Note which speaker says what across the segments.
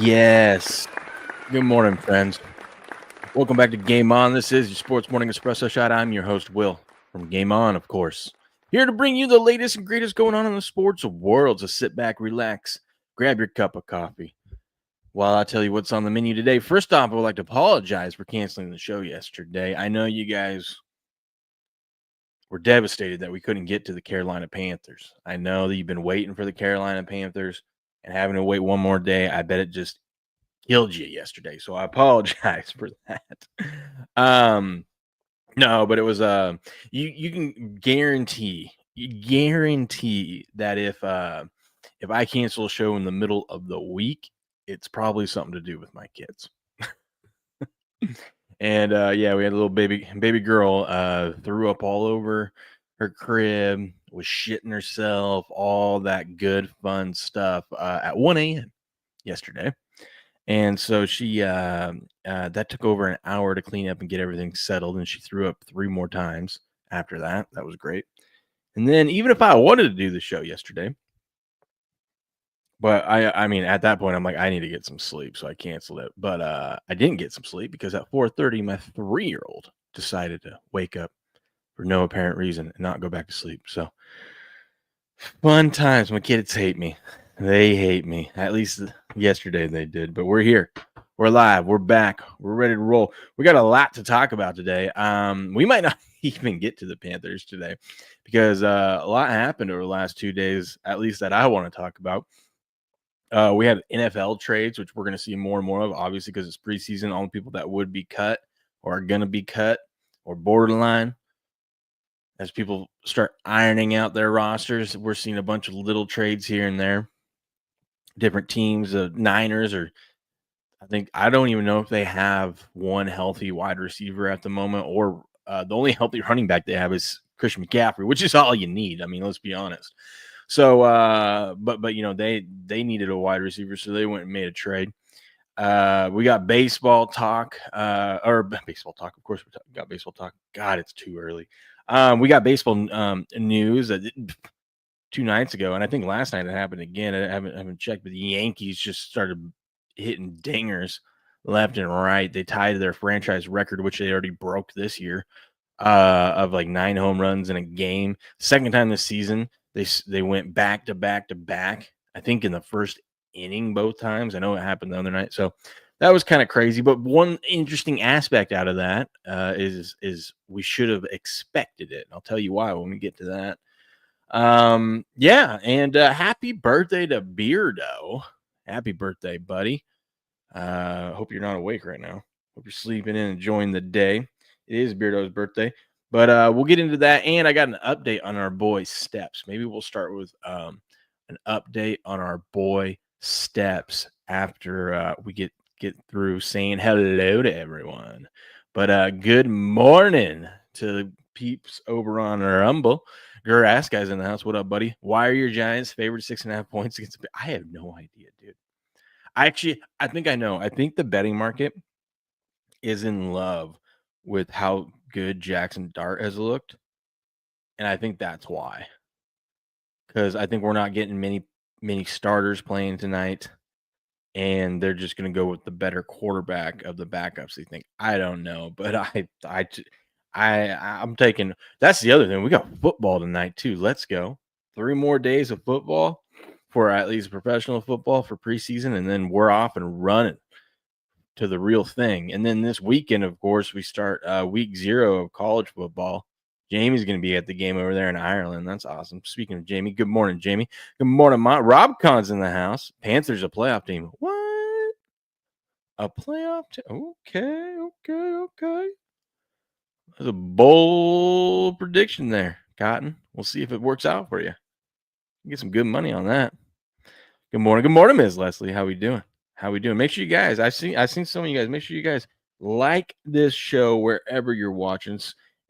Speaker 1: Yes. Good morning, friends. Welcome back to Game On. This is your Sports Morning Espresso Shot. I'm your host, Will, from Game On, of course. Here to bring you the latest and greatest going on in the sports world. So sit back, relax, grab your cup of coffee while I tell you what's on the menu today. First off, I would like to apologize for canceling the show yesterday. I know you guys were devastated that we couldn't get to the Carolina Panthers. I know that you've been waiting for the Carolina Panthers and having to wait one more day. I bet it just killed you yesterday, so I apologize for that. Um, no, but it was you can guarantee that if I cancel a show in the middle of the week, it's probably something to do with my kids. And yeah, we had a little baby girl threw up all over her crib, was shitting herself, all that good fun stuff at 1 a.m. yesterday. And so she that took over an hour to clean up and get everything settled, and she threw up 3 more times after that. That was great. And then even if I wanted to do the show yesterday, but I mean, at that point, I'm like, I need to get some sleep, so I canceled it. But I didn't get some sleep because at 4:30, my 3-year-old decided to wake up for no apparent reason and not go back to sleep. So fun times. My kids hate me. They hate me. At least yesterday they did. But we're here. We're live. We're back. We're ready to roll. We got a lot to talk about today. We might not even get to the Panthers today because a lot happened over the last 2 days, at least that I want to talk about. We had NFL trades, which we're going to see more and more of, obviously, because it's preseason. All the people that would be cut or are going to be cut or borderline as people start ironing out their rosters. We're seeing a bunch of little trades here and there. Different teams, Niners, or I don't even know if they have one healthy wide receiver at the moment, or the only healthy running back they have is Christian McCaffrey, which is all you need. I mean, let's be honest. So, but you know, they needed a wide receiver, so they went and made a trade. We got baseball talk, or baseball talk. Of course, got baseball talk. God, it's too early. We got baseball news 2 nights ago, and I think last night it happened again. I haven't checked, but the Yankees just started hitting dingers left and right. They tied their franchise record, which they already broke this year, of like 9 home runs in a game. Second time this season, they went back to back to back. I think in the first inning both times. I know it happened the other night, so that was kind of crazy. But one interesting aspect out of that is we should have expected it. I'll tell you why when we get to that. Yeah, and happy birthday to Beardo. Happy birthday, buddy. Hope you're not awake right now. Hope you're sleeping in and enjoying the day. It is Beardo's birthday. But we'll get into that. And I got an update on our boy Steps. Maybe we'll start with an update on our boy Steps after we get through saying hello to everyone. But good morning to peeps over on Rumble. Grass guy's in the house. What up, buddy? Why are your Giants favored 6.5 points against? I have no idea, dude. I think I know. I think the betting market is in love with how good Jackson Dart has looked, and I think that's why. Because I think we're not getting many starters playing tonight, and they're just going to go with the better quarterback of the backups. They think. I don't know, but I'm taking. That's the other thing. We got football tonight too. Let's go. 3 more days of football for at least professional football for preseason, and then we're off and running to the real thing. And then this weekend, of course, we start week 0 of college football. Jamie's going to be at the game over there in Ireland. That's awesome. Speaking of Jamie, good morning, Jamie. Good morning, Rob Con's in the house. Panthers a playoff team. What? A playoff team? Okay. That's a bold prediction there, Cotton. We'll see if it works out for you. Get some good money on that. Good morning, Ms. Leslie. How we doing? Make sure you guys. I've seen some of you guys. Make sure you guys like this show wherever you're watching,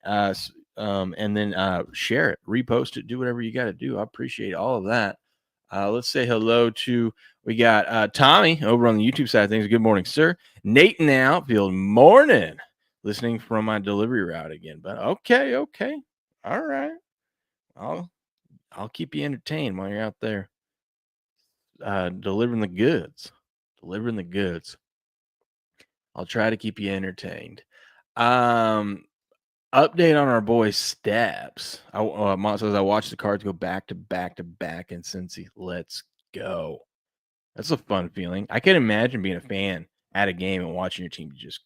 Speaker 1: and then share it, repost it, do whatever you got to do. I appreciate all of that. Let's say hello to we got Tommy over on the YouTube side of things. Good morning, sir. Nate in the outfield. Morning. Listening from my delivery route again, but okay, all right. I'll keep you entertained while you're out there delivering the goods. delivering the goods. I'll try to keep you entertained. Update on our boy Steps. Mont says I watched the Cards go back to back to back in Cincy. Let's go. That's a fun feeling. I can imagine being a fan at a game and watching your team just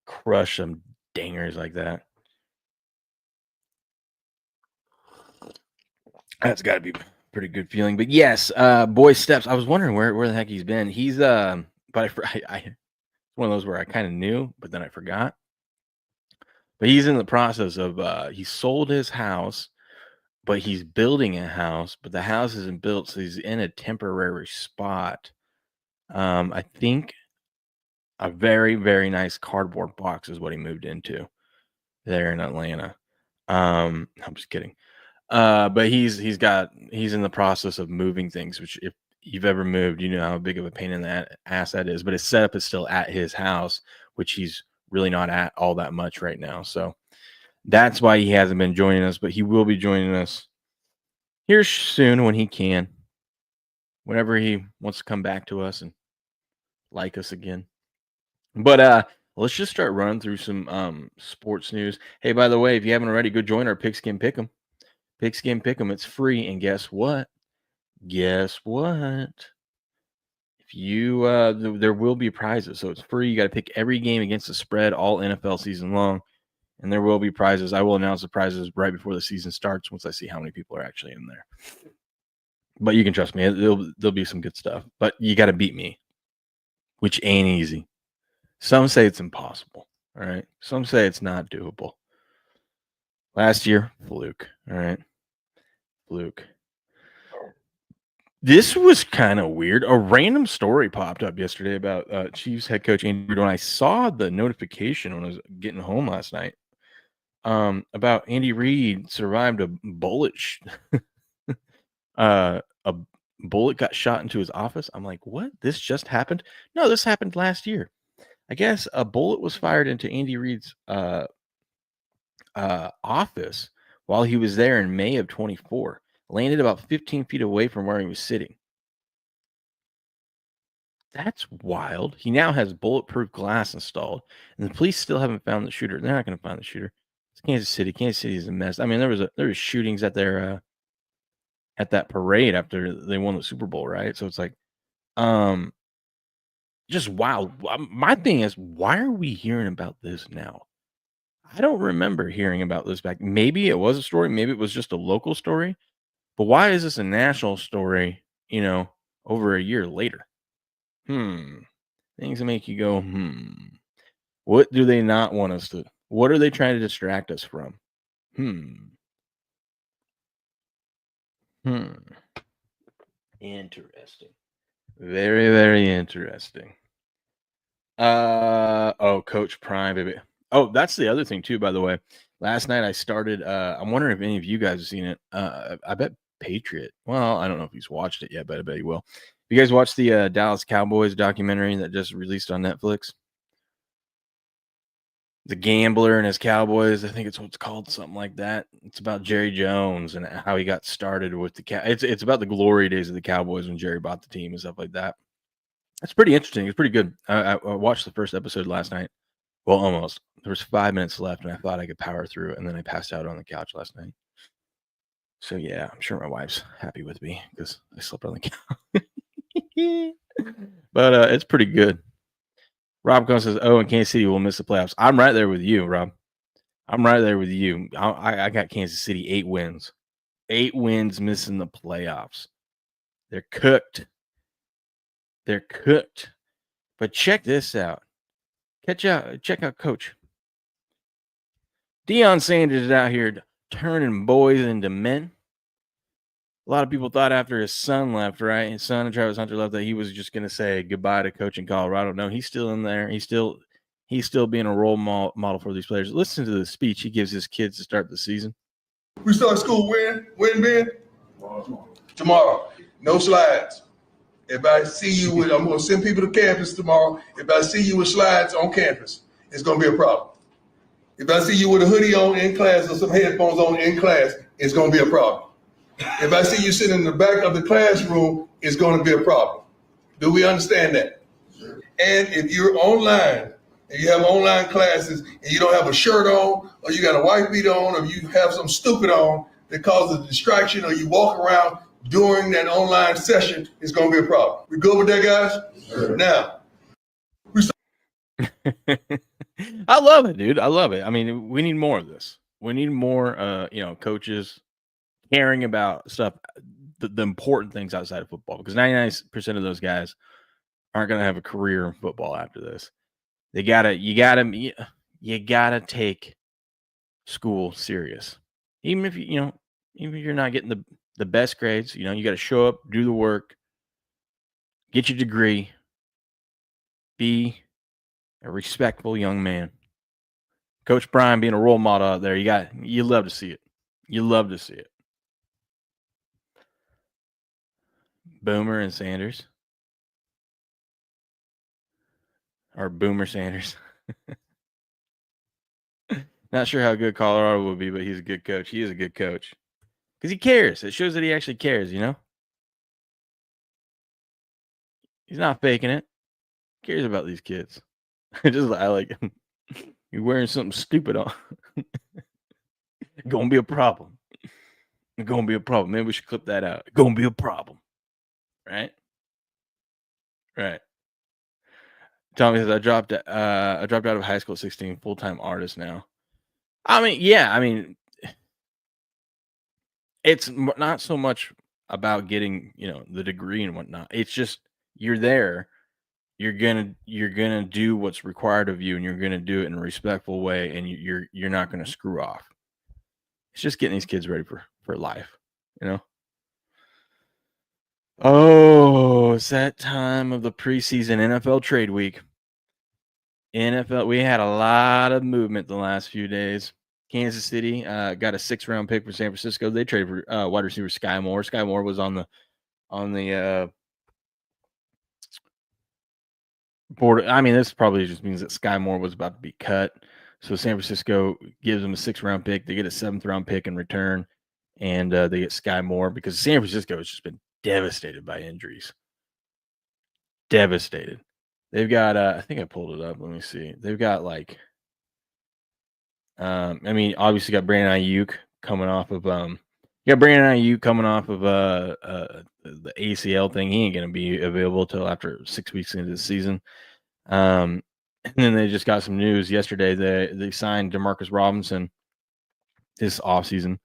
Speaker 1: crush some dingers like that. That's got to be a pretty good feeling. But yes, boy Steps. I was wondering where the heck he's been. He's but I one of those where I kind of knew, but then I forgot. But he's in the process of he sold his house, but he's building a house, but the house isn't built, so he's in a temporary spot. I think a very, very nice cardboard box is what he moved into there in Atlanta. I'm just kidding. But he's in the process of moving things, which if you've ever moved, you know how big of a pain in the ass that is. But his setup is still at his house, which he's really not at all that much right now. So that's why he hasn't been joining us, but he will be joining us here soon when he can, whenever he wants to come back to us and like us again. But let's just start running through some sports news. Hey, by the way, if you haven't already, go join our Pigskin Pick'em. Pigskin Pick'em, it's free, and guess what? If you there will be prizes, so it's free. You got to pick every game against the spread all NFL season long, and there will be prizes. I will announce the prizes right before the season starts once I see how many people are actually in there. But you can trust me, there'll be some good stuff. But you got to beat me, which ain't easy. Some say it's impossible. All right. Some say it's not doable. Last year, fluke. All right. Fluke. This was kind of weird. A random story popped up yesterday about Chiefs head coach Andy Reid. When I saw the notification when I was getting home last night about Andy Reid survived a bullet. A bullet got shot into his office. I'm like, what? This just happened? No, this happened last year. I guess a bullet was fired into Andy Reid's office while he was there in May of 24. Landed about 15 feet away from where he was sitting. That's wild. He now has bulletproof glass installed, and the police still haven't found the shooter. They're not going to find the shooter. It's Kansas City. Kansas City is a mess. I mean, there was shootings at their at that parade after they won the Super Bowl, right? So it's like, just wild. My thing is, why are we hearing about this now? I don't remember hearing about this back. Maybe it was a story. Maybe it was just a local story. But why is this a national story, over a year later? Things that make you go, What do they not want us to? What are they trying to distract us from? Interesting. Very, very interesting. Coach Prime, baby. Oh, that's the other thing too, by the way. Last night I started, I'm wondering if any of you guys have seen it. I bet Patriot. Well, I don't know if he's watched it yet, but I bet he will. You guys watched the Dallas Cowboys documentary that just released on Netflix? The Gambler and his Cowboys. I think it's what's called, something like that. It's about Jerry Jones and how he got started with the It's about the glory days of the Cowboys when Jerry bought the team and stuff like that. It's pretty interesting. It's pretty good. I watched the first episode last night. Well, almost. There was 5 minutes left, and I thought I could power through it, and then I passed out on the couch last night. So, yeah, I'm sure my wife's happy with me because I slept on the couch. But it's pretty good. Rob Cohen says, and Kansas City will miss the playoffs. I'm right there with you, Rob. I'm right there with you. I got Kansas City 8 wins. 8 wins missing the playoffs. They're cooked. But check this out. Check out Coach. Deion Sanders is out here turning boys into men. A lot of people thought after his son left, right? His son and Travis Hunter left, that he was just going to say goodbye to coaching Colorado. No, he's still in there. He's still being a role model for these players. Listen to the speech he gives his kids to start the season.
Speaker 2: We start school when, Ben? Tomorrow. No slides. If I see you with, I'm going to send people to campus tomorrow. If I see you with slides on campus, it's going to be a problem. If I see you with a hoodie on in class or some headphones on in class, it's going to be a problem. If I see you sitting in the back of the classroom, it's going to be a problem. Do we understand that? And if you're online and you have online classes and you don't have a shirt on, or you got a white beat on, or you have some stupid on that causes a distraction, or you walk around during that online session, it's going to be a problem. We good with that, guys? Sure. Now,
Speaker 1: I love it, dude. I love it. I mean, we need more of this. We need more, coaches caring about stuff, the important things outside of football, because 99% of those guys aren't going to have a career in football after this. You gotta take school serious. Even if even if you're not getting the best grades, you got to show up, do the work, get your degree, be a respectful young man. Coach Brian being a role model out there, you love to see it. You love to see it. Boomer and Sanders. Or Boomer Sanders. Not sure how good Colorado will be, but he's a good coach. He is a good coach. Because he cares. It shows that he actually cares, He's not faking it. He cares about these kids. I like you're wearing something stupid on. Gonna be a problem. It's gonna be a problem. Maybe we should clip that out. Gonna be a problem. Right? Right. Tommy says I dropped out of high school at 16, full-time artist now. I mean, it's not so much about getting, the degree and whatnot. It's just you're there. You're gonna do what's required of you, and you're gonna do it in a respectful way, and you're not gonna screw off. It's just getting these kids ready for life, Oh, it's that time of the preseason NFL trade week. NFL, we had a lot of movement the last few days. Kansas City got a 6th-round pick for San Francisco. They traded for wide receiver Sky Moore. Sky Moore was on the board. I mean, this probably just means that Sky Moore was about to be cut. So San Francisco gives them a 6th-round pick. They get a 7th-round pick in return, and they get Sky Moore because San Francisco has just been devastated by injuries. Devastated. They've got I think I pulled it up. Let me see. They've got obviously got Brandon Ayuk coming off of the ACL thing. He ain't gonna be available till after 6 weeks into the season. And then they just got some news yesterday. They signed Demarcus Robinson this offseason.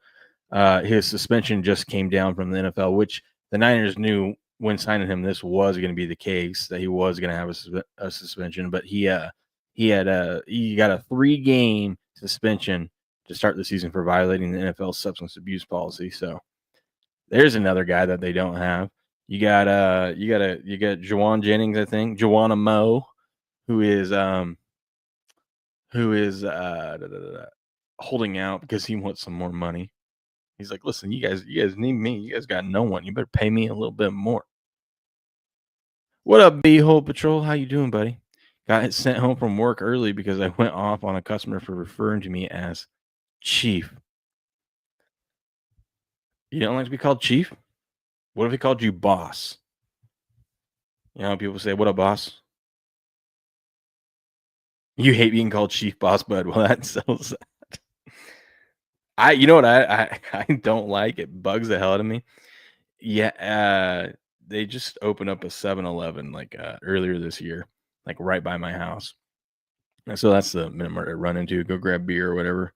Speaker 1: His suspension just came down from the NFL, which the Niners knew when signing him this was going to be the case, that he was going to have a suspension. But he got a 3-game suspension to start the season for violating the NFL substance abuse policy. So there's another guy that they don't have. You got Juwan Jennings, I think, Joanna Moe, who is holding out because he wants some more money. He's like, listen, you guys need me. You guys got no one. You better pay me a little bit more. What up, B-Hole Patrol? How you doing, buddy? Got sent home from work early because I went off on a customer for referring to me as Chief. You don't like to be called Chief? What if he called you Boss? People say, what up, boss? You hate being called Chief Boss, bud. Well, that's so sad. I don't like. It bugs the hell out of me. Yeah, they just opened up a 7-Eleven earlier this year, right by my house. And so that's the minimum I run into, go grab beer or whatever.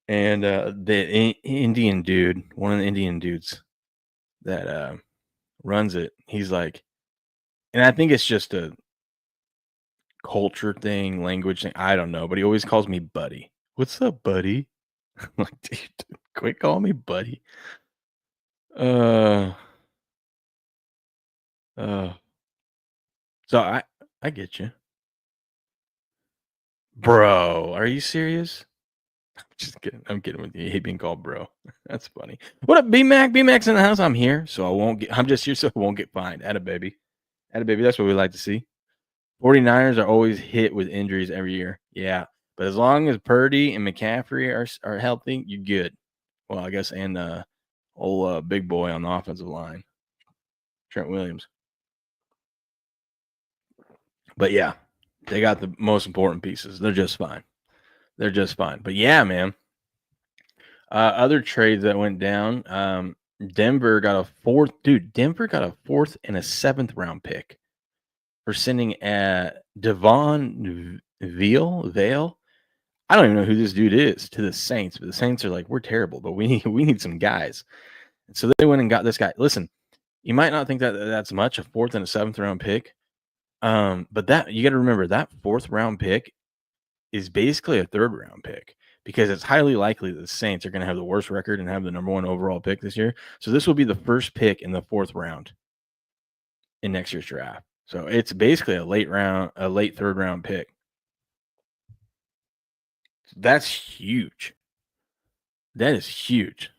Speaker 1: And the Indian dude, one of the Indian dudes that runs it, he's like, and I think it's just a culture thing, language thing, I don't know, but he always calls me buddy. What's up, buddy? I'm like, dude, quit calling me buddy. So I get you. Bro, are you serious? Just kidding. I'm kidding with you. You hate being called bro. That's funny. What up, B-Mac? B-Mac's in the house. I'm here, so I'm just here so I won't get fined. Atta baby. That's what we like to see. 49ers are always hit with injuries every year. Yeah. But as long as Purdy and McCaffrey are healthy, you're good. Well, I guess, and old big boy on the offensive line, Trent Williams. But yeah, they got the most important pieces. They're just fine. But yeah, man. Other trades that went down. Denver got a fourth. Dude, Denver got a 4th and a 7th round pick for sending Devon Vale. I don't even know who this dude is to the Saints, but the Saints are like, we're terrible, but we need some guys. And so they went and got this guy. Listen, you might not think that that's much, a 4th and a 7th round pick. But that you got to remember that 4th round pick is basically a 3rd round pick because it's highly likely that the Saints are going to have the worst record and have the number 1 overall pick this year. So this will be the first pick in the 4th round in next year's draft. So it's basically a late 3rd round pick. That's huge. That is huge.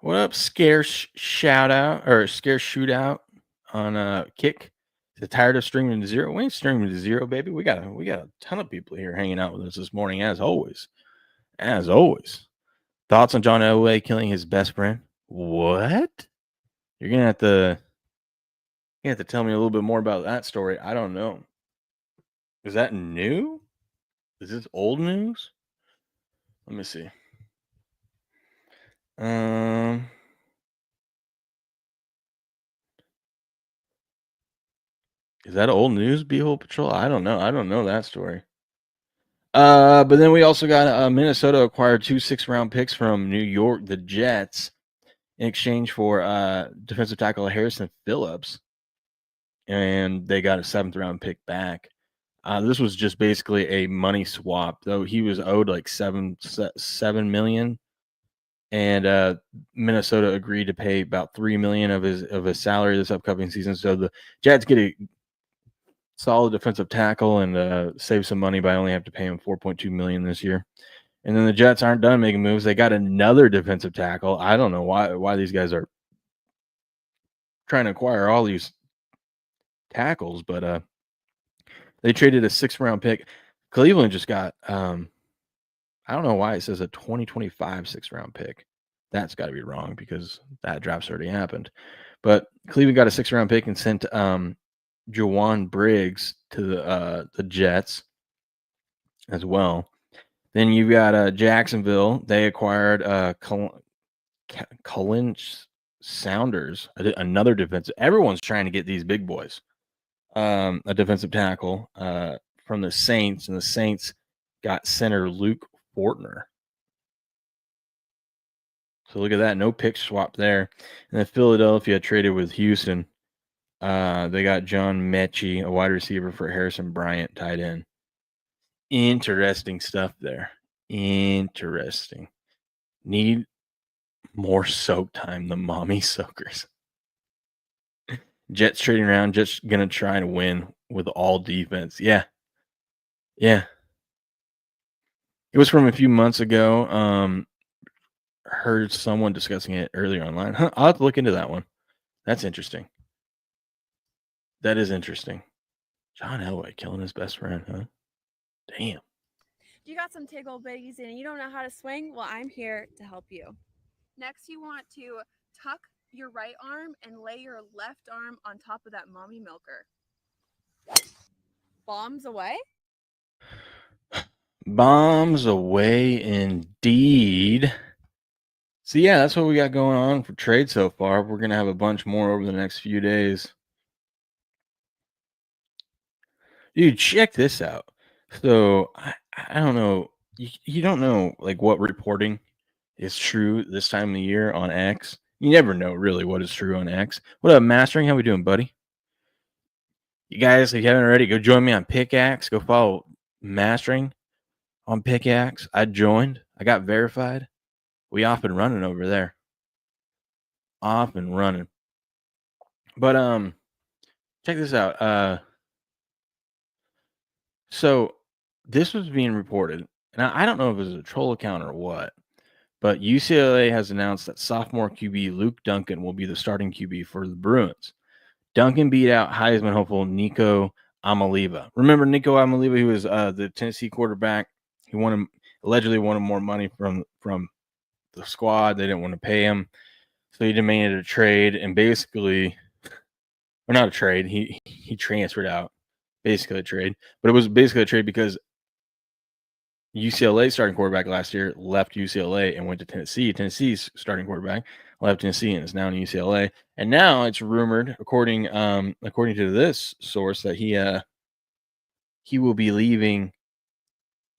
Speaker 1: What up, scare shootout on Kick? Is it tired of streaming to zero? We ain't streaming to zero, baby. We got a ton of people here hanging out with us this morning, as always. As always. Thoughts on John Elway killing his best friend? What? You're gonna have to tell me a little bit more about that story. I don't know. Is that new? Is this old news? Let me see. Is that old news, Beehole Patrol? I don't know. I don't know that story. But then we also got Minnesota acquired 2 6th-round picks from New York, the Jets, in exchange for defensive tackle Harrison Phillips, and they got a 7th-round pick back. This was just basically a money swap, though he was owed like $7 million, and Minnesota agreed to pay about $3 million of his salary this upcoming season. So the Jets get a solid defensive tackle and save some money by only have to pay him $4.2 million this year. And then the Jets aren't done making moves. They got another defensive tackle. I don't know why these guys are trying to acquire all these tackles, but they traded a 6th-round pick. Cleveland just got I don't know why it says a 2025 6th-round pick. That's got to be wrong because that draft's already happened. But Cleveland got a 6th-round pick and sent Jawan Briggs to the Jets as well. Then you've got Jacksonville. They acquired Colin Saunders, another defensive. Everyone's trying to get these big boys. A defensive tackle from the Saints, and the Saints got center Luke Fortner. So look at that. No pick swap there. And then Philadelphia traded with Houston. They got John Mechie, a wide receiver, for Harrison Bryant, tight end. Interesting stuff there. Interesting. Need more soak time, the mommy soakers. Jets trading around, just going to try and win with all defense. Yeah. It was from a few months ago. Heard someone discussing it earlier online. I'll have to look into that one. That's interesting. That is interesting. John Elway killing his best friend, huh? Damn.
Speaker 3: You got some tickle bitties and you don't know how to swing? Well, I'm here to help you. Next, you want to tuck your right arm and lay your left arm on top of that mommy milker. Bombs away?
Speaker 1: Bombs away indeed. So yeah, that's what we got going on for trade so far. We're going to have a bunch more over the next few days. Dude, check this out. So I don't know. You don't know like what reporting is true this time of the year on X. You never know really what is true on X. What up, Mastering? How we doing, buddy? You guys, if you haven't already, go join me on Pickaxe. Go follow Mastering on Pickaxe. I joined. I got verified. We off and running over there. Off and running. But check this out. So this was being reported, and I don't know if it was a troll account or what, but UCLA has announced that sophomore QB Luke Duncan will be the starting QB for the Bruins. Duncan beat out Heisman hopeful Nico Amaliva. Remember Nico Amaliva? He was the Tennessee quarterback. He allegedly wanted more money from the squad. They didn't want to pay him. So he demanded a trade, and basically, or not a trade, he transferred out, basically a trade. But it was basically a trade because UCLA starting quarterback last year left UCLA and went to Tennessee. Tennessee's starting quarterback left Tennessee and is now in UCLA. And now it's rumored, according to this source, that he will be leaving,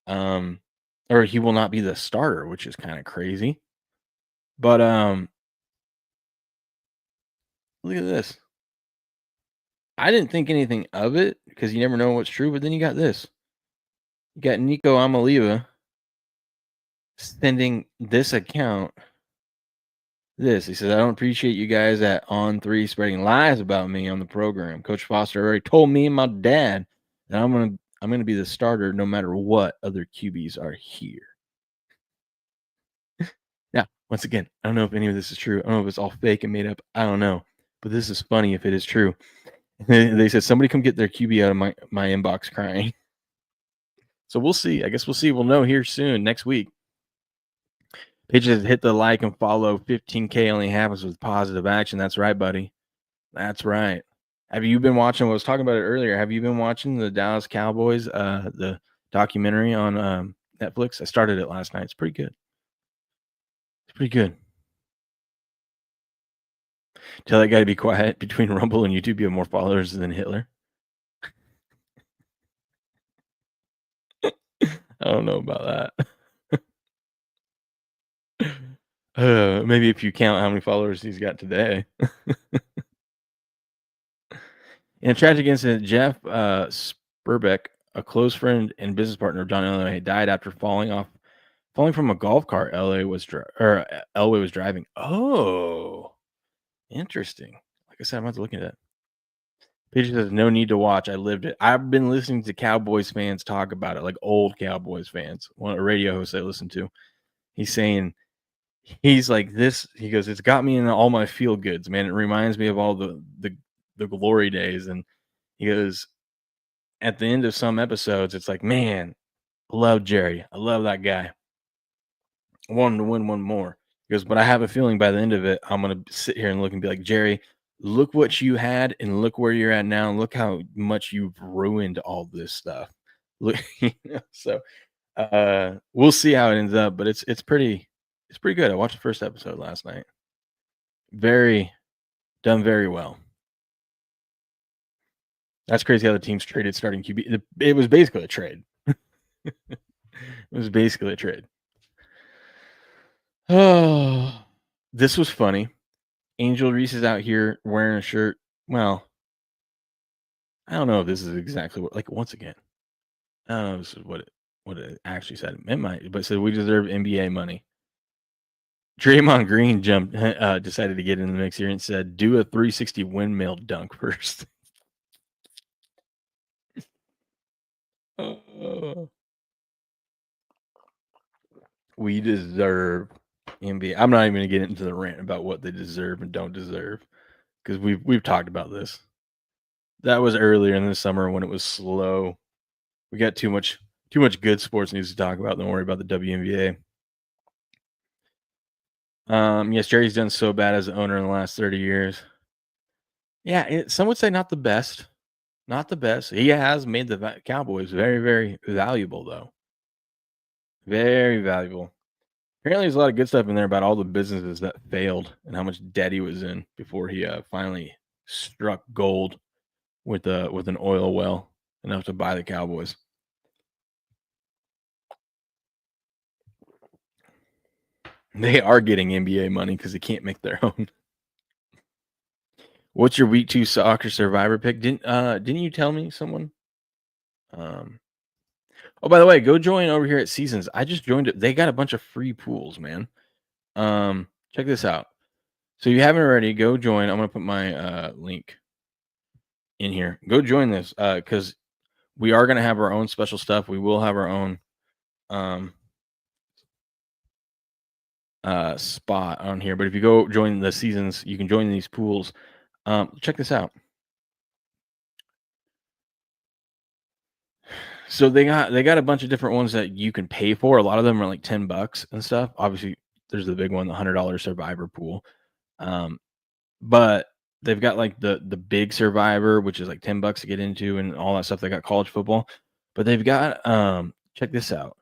Speaker 1: or he will not be the starter, which is kind of crazy. But look at this. I didn't think anything of it because you never know what's true. But then you got this. You got Nico Amaliva sending this account this. He says, I don't appreciate you guys at On3 spreading lies about me on the program. Coach Foster already told me and my dad that I'm gonna be the starter no matter what other QBs are here. Now, once again, I don't know if any of this is true. I don't know if it's all fake and made up. I don't know. But this is funny if it is true. They said, somebody come get their QB out of my inbox crying. So we'll see. I guess we'll see. We'll know here soon, next week. Pages hit the like and follow. 15K only happens with positive action. That's right, buddy. That's right. Have you been watching? I was talking about it earlier. Have you been watching the Dallas Cowboys, the documentary on Netflix? I started it last night. It's pretty good. It's pretty good. Tell that guy to be quiet. Between Rumble and YouTube, you have more followers than Hitler. I don't know about that. Maybe if you count how many followers he's got today. In a tragic incident, Jeff Spurbeck, a close friend and business partner of John Elway, died after falling from a golf cart Elway was driving. Oh, interesting. Like I said, I'm about to look at that. Page says, no need to watch. I lived it. I've been listening to Cowboys fans talk about it, like old Cowboys fans. One a radio host I listen to, he's saying, he's like this. He goes, it's got me in all my feel goods, man. It reminds me of all the glory days. And he goes, at the end of some episodes, it's like, man, I love Jerry. I love that guy. I want him to win one more. He goes, but I have a feeling by the end of it, I'm going to sit here and look and be like, Jerry, look what you had and look where you're at now. And look how much you've ruined all this stuff. Look, so we'll see how it ends up, but it's pretty good. I watched the first episode last night. Done very well. That's crazy how the teams traded starting QB. It was basically a trade. It was basically a trade. Oh, this was funny. Angel Reese is out here wearing a shirt. Well, I don't know if this is exactly what, like, once again, I don't know if this is what it actually said. It might, but it said we deserve NBA money. Draymond Green decided to get in the mix here and said, do a 360 windmill dunk first. We deserve NBA. I'm not even going to get into the rant about what they deserve and don't deserve because we've talked about this. That was earlier in the summer when it was slow. We got too much good sports news to talk about. Don't worry about the WNBA. Yes, Jerry's done so bad as an owner in the last 30 years. Yeah, some would say not the best. Not the best. He has made the Cowboys very, very valuable, though. Very valuable. Apparently, there's a lot of good stuff in there about all the businesses that failed and how much debt he was in before he finally struck gold with an oil well enough to buy the Cowboys. They are getting NBA money because they can't make their own. What's your week 2 soccer survivor pick? Didn't you tell me someone? Oh, by the way, go join over here at Seasons. I just joined it. They got a bunch of free pools, man. Check this out. So you haven't already, go join. I'm gonna put my link in here. Go join this because we are gonna have our own special stuff. We will have our own spot on here. But if you go join the Seasons, you can join these pools. Check this out. So they got a bunch of different ones that you can pay for. A lot of them are like $10 and stuff. Obviously, there's the big one, the $100 survivor pool. But they've got like the big Survivor, which is like $10 to get into, and all that stuff. They got college football, but they've got check this out.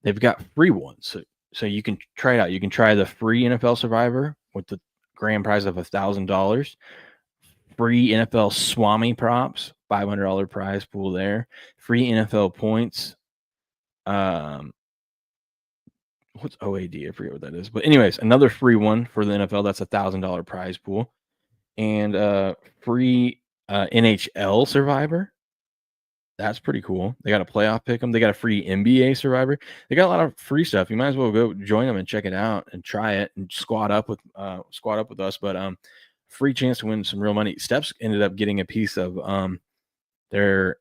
Speaker 1: They've got free ones, so you can try it out. You can try the free NFL Survivor with the grand prize of $1,000. Free NFL Swami props, $500 prize pool there. Free NFL points. What's OAD? I forget what that is. But anyways, another free one for the NFL. That's $1,000 prize pool. And free NHL Survivor. That's pretty cool. They got a playoff pick 'em. They got a free NBA Survivor. They got a lot of free stuff. You might as well go join them and check it out and try it and squad up with us. But free chance to win some real money. Steps ended up getting a piece of their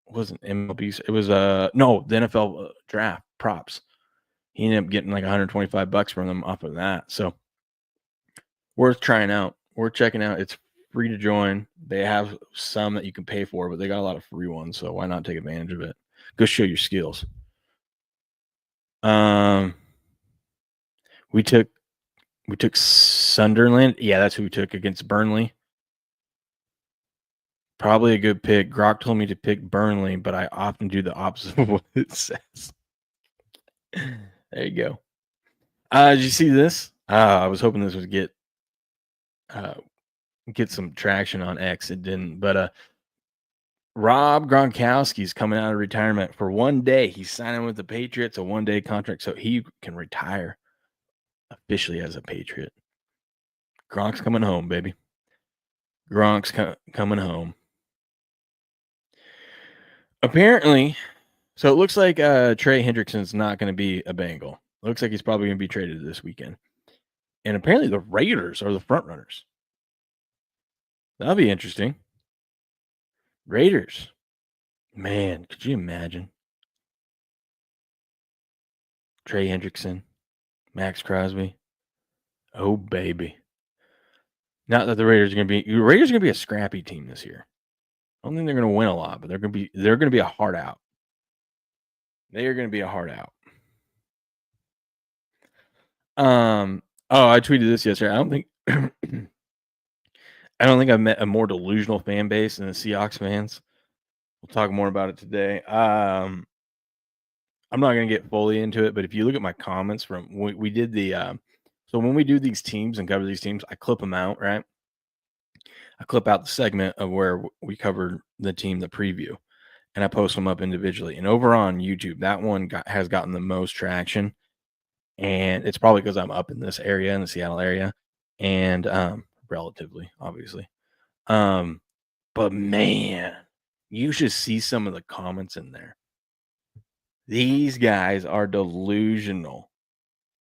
Speaker 1: wasn't MLB. It was the NFL draft props. He ended up getting like $125 from them off of that. So worth trying out. Worth checking out. It's free to join. They have some that you can pay for, but they got a lot of free ones. So why not take advantage of it? Go show your skills. We took Sunderland. Yeah, that's who we took against Burnley. Probably a good pick. Grok told me to pick Burnley, but I often do the opposite of what it says. There you go. Did you see this? I was hoping this would get some traction on X. It didn't, but Rob Gronkowski's coming out of retirement for one day. He's signing with the Patriots, a 1-day contract, so he can retire officially as a Patriot. Gronk's coming home, baby. Gronk's coming home. Apparently, so it looks like Trey Hendrickson's not going to be a Bengal. It looks like he's probably going to be traded this weekend. And apparently the Raiders are the front runners. That'll be interesting. Raiders. Man, could you imagine? Trey Hendrickson, Max Crosby. Oh, baby. Not that the Raiders are going to be a scrappy team this year. I don't think they're going to win a lot, but they're going to be a hard out. They are going to be a hard out. I tweeted this yesterday. I don't think I've met a more delusional fan base than the Seahawks fans. We'll talk more about it today. I'm not going to get fully into it, but if you look at my comments from we did the so when we do these teams and cover these teams, I clip them out, right? I clip out the segment of where we covered the team, the preview, and I post them up individually. And over on YouTube, that one has gotten the most traction. And it's probably because I'm up in this area, in the Seattle area, and relatively, obviously. But man, you should see some of the comments in there. These guys are delusional.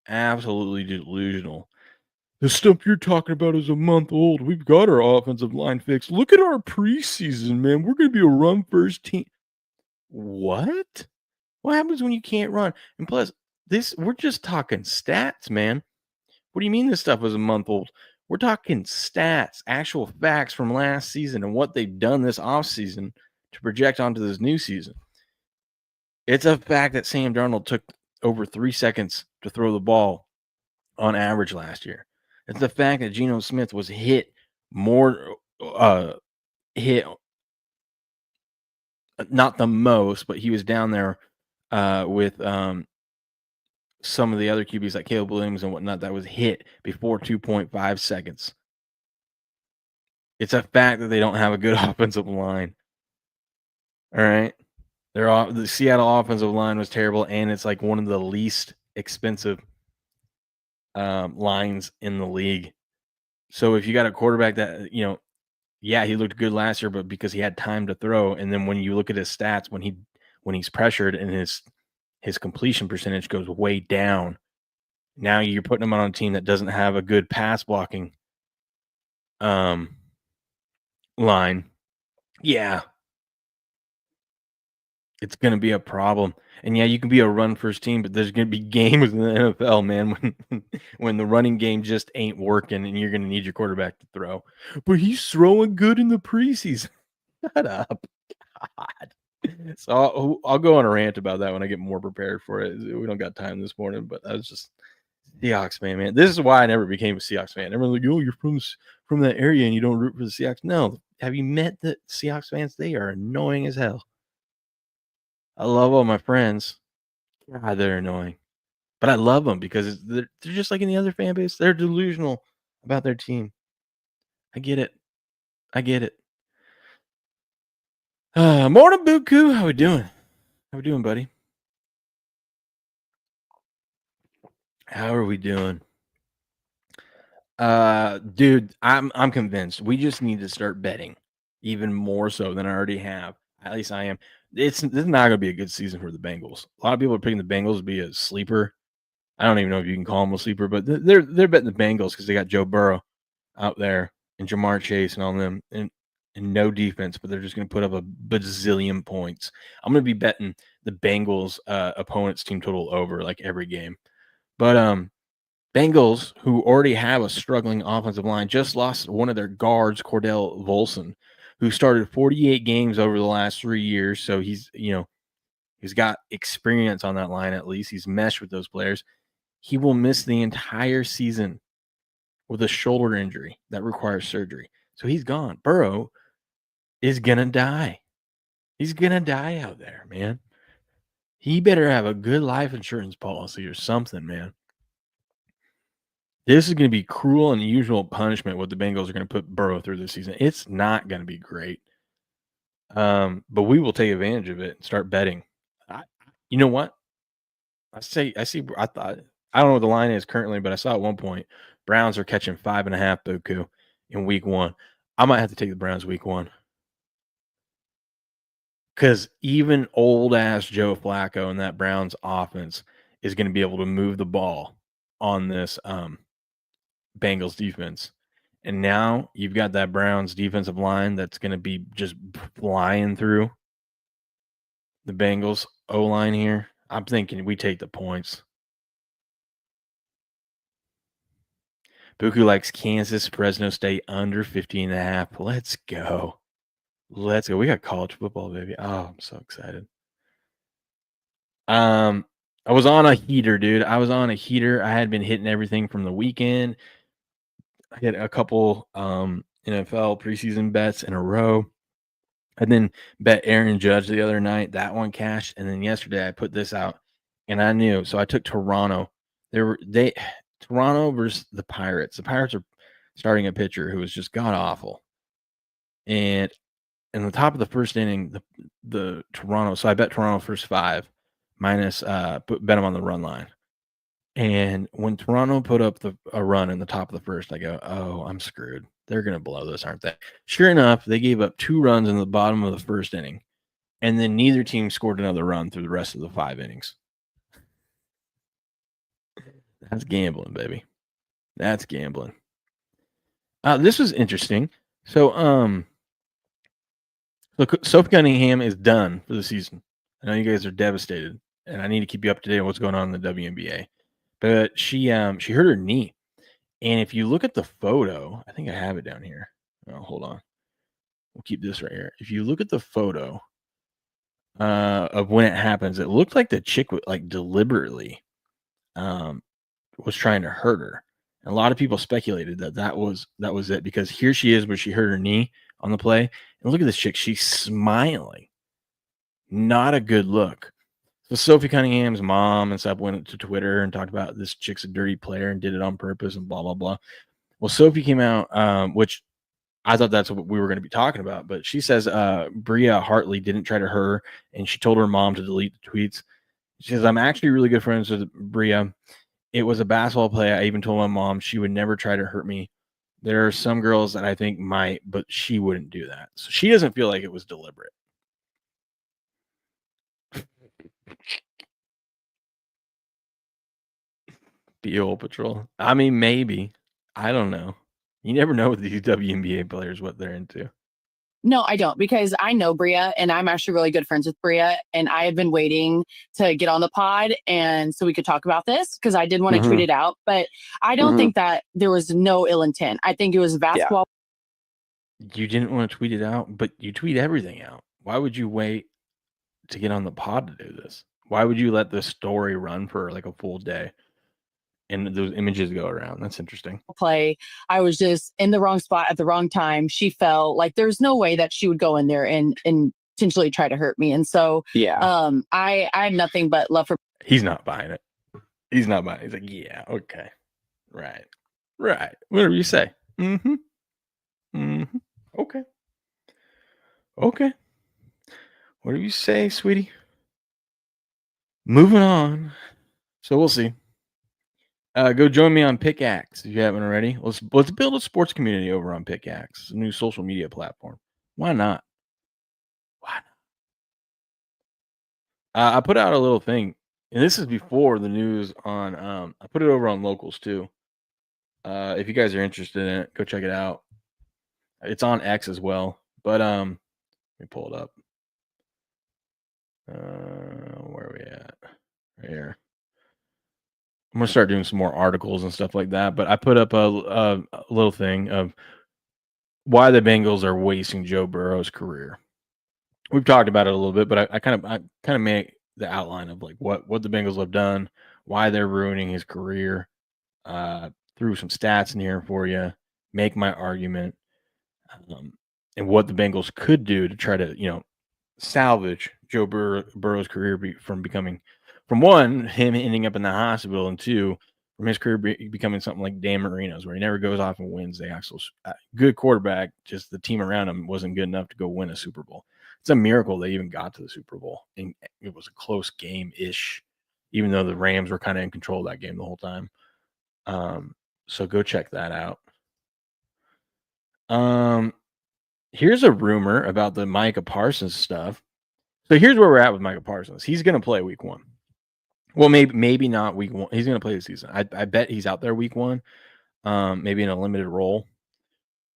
Speaker 1: Absolutely delusional. The stuff you're talking about is a month old. We've got our offensive line fixed. Look at our preseason, man. We're going to be a run-first team. What? What happens when you can't run? And plus, we're just talking stats, man. What do you mean this stuff is a month old? We're talking stats, actual facts from last season and what they've done this offseason to project onto this new season. It's a fact that Sam Darnold took over 3 seconds to throw the ball on average last year. It's the fact that Geno Smith was hit more, not the most, but he was down there with some of the other QBs like Caleb Williams and whatnot that was hit before 2.5 seconds. It's a fact that they don't have a good offensive line. All right. The Seattle offensive line was terrible, and it's like one of the least expensive lines in the league. So if you got a quarterback that, he looked good last year, but because he had time to throw, and then when you look at his stats, when he's pressured and his completion percentage goes way down, now you're putting him on a team that doesn't have a good pass blocking line. Yeah. It's going to be a problem. And yeah, you can be a run first team, but there's going to be games in the NFL, man, when the running game just ain't working and you're going to need your quarterback to throw. But he's throwing good in the preseason. Shut up. God. So I'll go on a rant about that when I get more prepared for it. We don't got time this morning, but that was just Seahawks fan, man. This is why I never became a Seahawks fan. Everyone's like, "Oh, you're from that area and you don't root for the Seahawks." No, have you met the Seahawks fans? They are annoying as hell. I love all my friends. God, they're annoying, but I love them because they're just like any other fan base. They're delusional about their team. I get it. I get it. Morning, Buku. How we doing? How we doing, buddy? How are we doing? Dude, I'm convinced we just need to start betting even more so than I already have. At least I am. This is not gonna be a good season for the Bengals. A lot of people are picking the Bengals to be a sleeper. I don't even know if you can call them a sleeper, but they're betting the Bengals because they got Joe Burrow out there and Jamar Chase and all them and no defense, but they're just gonna put up a bazillion points. I'm gonna be betting the Bengals opponent's team total over like every game. But Bengals, who already have a struggling offensive line, just lost one of their guards, Cordell Volson, who started 48 games over the last 3 years. So he's got experience on that line at least. He's meshed with those players. He will miss the entire season with a shoulder injury that requires surgery. So he's gone. Burrow is gonna die. He's gonna die out there, man. He better have a good life insurance policy or something, man. This is going to be cruel and unusual punishment what the Bengals are going to put Burrow through this season. It's not going to be great. But we will take advantage of it and start betting. You know what? I see. I thought I don't know what the line is currently, but I saw at one point Browns are catching 5.5 Buku in week 1. I might have to take the Browns week 1 because even old ass Joe Flacco and that Browns offense is going to be able to move the ball on this Bengals defense. And now you've got that Browns defensive line that's going to be just flying through the Bengals O-line here. I'm thinking we take the points. Buku likes Kansas, Fresno State under 15.5. Let's go. Let's go. We got college football, baby. Oh, I'm so excited. I was on a heater, dude. I had been hitting everything from the weekend. I hit a couple NFL preseason bets in a row. I then bet Aaron Judge the other night. That one cashed. And then yesterday I put this out and I knew. So I took Toronto. Toronto versus the Pirates. The Pirates are starting a pitcher who was just god awful. And in the top of the first inning, the Toronto. So I bet Toronto first 5 minus bet them on the run line. And when Toronto put up a run in the top of the first, I go, oh, I'm screwed. They're going to blow this, aren't they? Sure enough, they gave up 2 runs in the bottom of the first inning. And then neither team scored another run through the rest of the 5 innings. That's gambling, baby. That's gambling. This was interesting. So, look, Sophie Cunningham is done for the season. I know you guys are devastated, and I need to keep you up to date on what's going on in the WNBA. But she hurt her knee. And if you look at the photo, I think I have it down here. Oh, hold on. We'll keep this right here. If you look at the photo of when it happens, it looked like the chick like deliberately was trying to hurt her. And a lot of people speculated that was it because here she is where she hurt her knee on the play. And look at this chick. She's smiling. Not a good look. So Sophie Cunningham's mom and stuff went to Twitter and talked about this chick's a dirty player and did it on purpose and blah, blah, blah. Well, Sophie came out, which I thought that's what we were going to be talking about. But she says Bria Hartley didn't try to hurt her, and she told her mom to delete the tweets. She says, I'm actually really good friends with Bria. It was a basketball play. I even told my mom she would never try to hurt me. There are some girls that I think might, but she wouldn't do that. So she doesn't feel like it was deliberate. BO Patrol. I mean, maybe. I don't know. You never know with these WNBA players what they're into.
Speaker 4: No, I don't, because I know Bria and I'm actually really good friends with Bria. And I have been waiting to get on the pod and so we could talk about this because I did want to tweet it out. But I don't think that there was no ill intent. I think it was basketball.
Speaker 1: You didn't want to tweet it out, but you tweet everything out. Why would you wait to get on the pod to do this? Why would you let this story run for like a full day? and those images go around. That's interesting.
Speaker 4: Play. I was just in the wrong spot at the wrong time. She fell. Like there's no way that she would go in there and intentionally try to hurt me. And so I have nothing but love for.
Speaker 1: He's not buying it. He's not buying it. He's like, yeah, okay. Right. Whatever you say. Okay. Whatever you say, sweetie. Moving on. So we'll see. Go join me on Pickaxe if you haven't already. Let's build a sports community over on Pickaxe, a new social media platform. Why not? I put out a little thing, and this is before the news on. I put it over on Locals too. If you guys are interested in it, go check it out. It's on X as well. But let me pull it up. Where are we at? Right here. I'm gonna start doing some more articles and stuff like that. But I put up a little thing of why the Bengals are wasting Joe Burrow's career. We've talked about it a little bit, but I kind of make the outline of like what the Bengals have done, why they're ruining his career. Threw some stats in here for you, make my argument, and what the Bengals could do to try to salvage Joe Burrow's career from one, him ending up in the hospital, and two, from his career becoming something like Dan Marino's, where he never goes off and wins the actual good quarterback. Just the team around him wasn't good enough to go win a Super Bowl. It's a miracle they even got to the Super Bowl, and it was a close game-ish, even though the Rams were kind of in control of that game the whole time. So go check that out. Here's a rumor about the Micah Parsons stuff. So here's where we're at with Micah Parsons. He's going to play week 1. Well, maybe not week 1. He's going to play the season. I bet he's out there week 1, maybe in a limited role,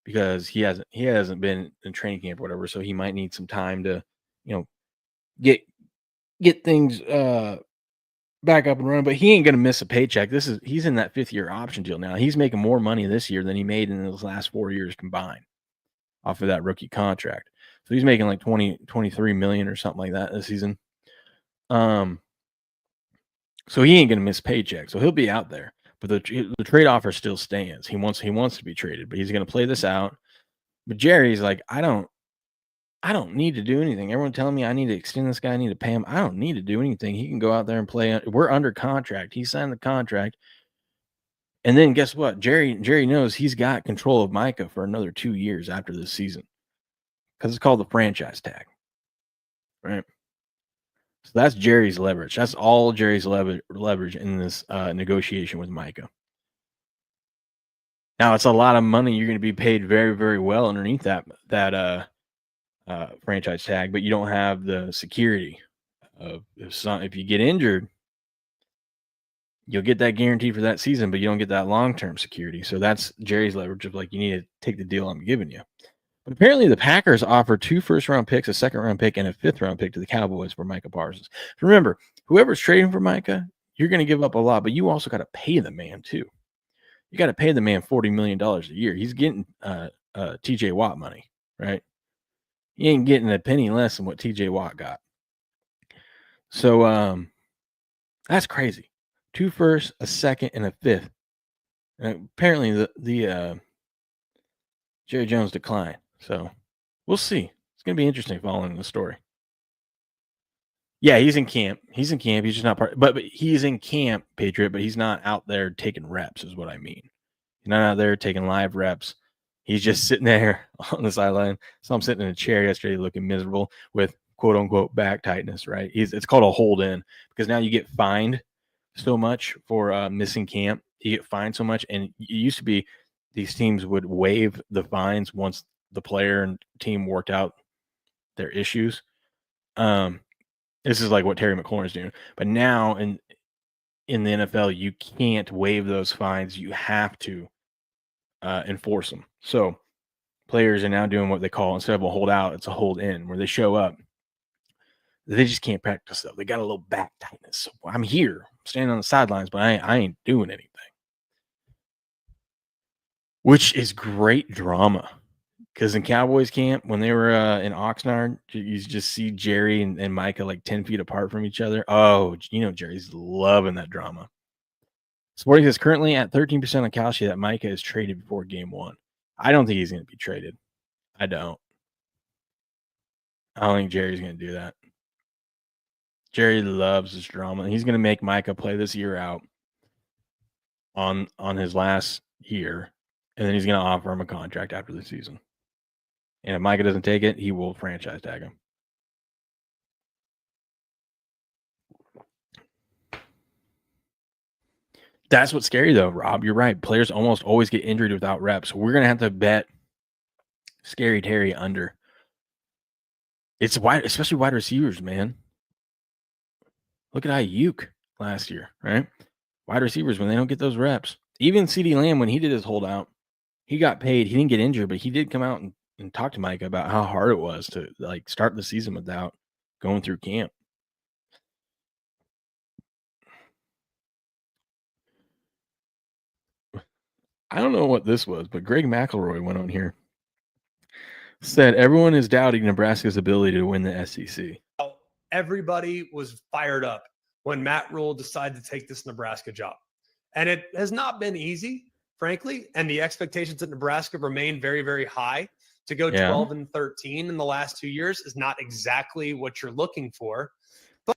Speaker 1: because he hasn't been in training camp or whatever. So he might need some time to, get things back up and running. But he ain't going to miss a paycheck. He's in that 5th-year option deal now. He's making more money this year than he made in those last 4 years combined off of that rookie contract. So he's making like 23 million or something like that this season. So he ain't going to miss paycheck. So he'll be out there. But the trade offer still stands. He wants to be traded, but he's going to play this out. But Jerry's like, I don't need to do anything. Everyone telling me I need to extend this guy. I need to pay him. I don't need to do anything. He can go out there and play. We're under contract. He signed the contract. And then guess what? Jerry knows he's got control of Micah for another 2 years after this season, because it's called the franchise tag, right? So that's Jerry's leverage. That's all Jerry's leverage in this negotiation with Micah. Now, it's a lot of money. You're going to be paid very, very well underneath that franchise tag, but you don't have the security of if you get injured, you'll get that guarantee for that season, but you don't get that long-term security. So that's Jerry's leverage of like, you need to take the deal I'm giving you. But apparently the Packers offered 2 first-round picks, a second-round pick, and a 5th-round pick to the Cowboys for Micah Parsons. Remember, whoever's trading for Micah, you're going to give up a lot, but you also got to pay the man too. You got to pay the man $40 million a year. He's getting TJ Watt money, right? He ain't getting a penny less than what TJ Watt got. So that's crazy. 2 firsts, a second, and a 5th. And apparently the Jerry Jones declined. So we'll see. It's going to be interesting following the story. Yeah, he's in camp. He's just not part. But he's in camp, Patriot. But he's not out there taking reps, is what I mean. He's not out there taking live reps. He's just sitting there on the sideline. So I'm sitting in a chair yesterday, looking miserable with "quote unquote" back tightness. Right? It's called a hold in, because now you get fined so much for missing camp. You get fined so much, and it used to be these teams would waive the fines once the player and team worked out their issues. This is like what Terry McLaurin's doing. But now in the NFL, you can't waive those fines. You have to enforce them. So players are now doing what they call, instead of a hold out, it's a hold in, where they show up. They just can't practice though. They got a little back tightness. So I'm here, I'm standing on the sidelines, but I ain't doing anything. Which is great drama. Because in Cowboys camp, when they were in Oxnard, you just see Jerry and Micah like 10 feet apart from each other. Oh, Jerry's loving that drama. Sporting is currently at 13% on Kalshi that Micah is traded before game 1. I don't think he's going to be traded. I don't think Jerry's going to do that. Jerry loves this drama. He's going to make Micah play this year out on his last year, and then he's going to offer him a contract after the season. And if Micah doesn't take it, he will franchise tag him. That's what's scary, though, Rob. You're right. Players almost always get injured without reps. So we're going to have to bet Scary Terry under. It's wide, especially wide receivers, man. Look at Ayuk last year, right? Wide receivers, when they don't get those reps. Even CeeDee Lamb, when he did his holdout, he got paid. He didn't get injured, but he did come out and talk to Micah about how hard it was to like start the season without going through camp. I don't know what this was, but Greg McElroy went on here. Said everyone is doubting Nebraska's ability to win the SEC.
Speaker 5: Everybody was fired up when Matt Rule decided to take this Nebraska job. And it has not been easy, frankly. And the expectations at Nebraska remain very, very high. To go 12 and 13 in the last 2 years is not exactly what you're looking for. But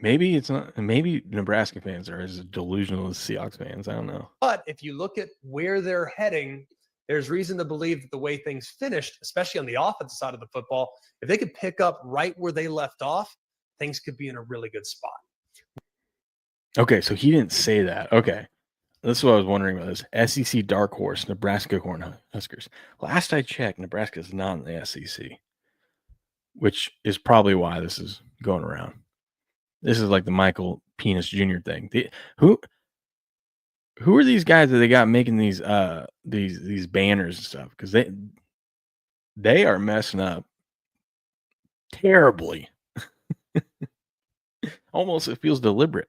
Speaker 1: maybe it's not. Maybe Nebraska fans are as delusional as Seahawks fans. I don't know.
Speaker 5: But if you look at where they're heading, there's reason to believe that the way things finished, especially on the offensive side of the football, if they could pick up right where they left off, things could be in a really good spot.
Speaker 1: Okay, so he didn't say that. Okay. This is what I was wondering about this. SEC dark horse, Nebraska Cornhuskers. Last I checked, Nebraska is not in the SEC, which is probably why this is going around. This is like the Michael Penis Jr. thing. Who are these guys that they got making these banners and stuff? Because they are messing up terribly. Almost it feels deliberate.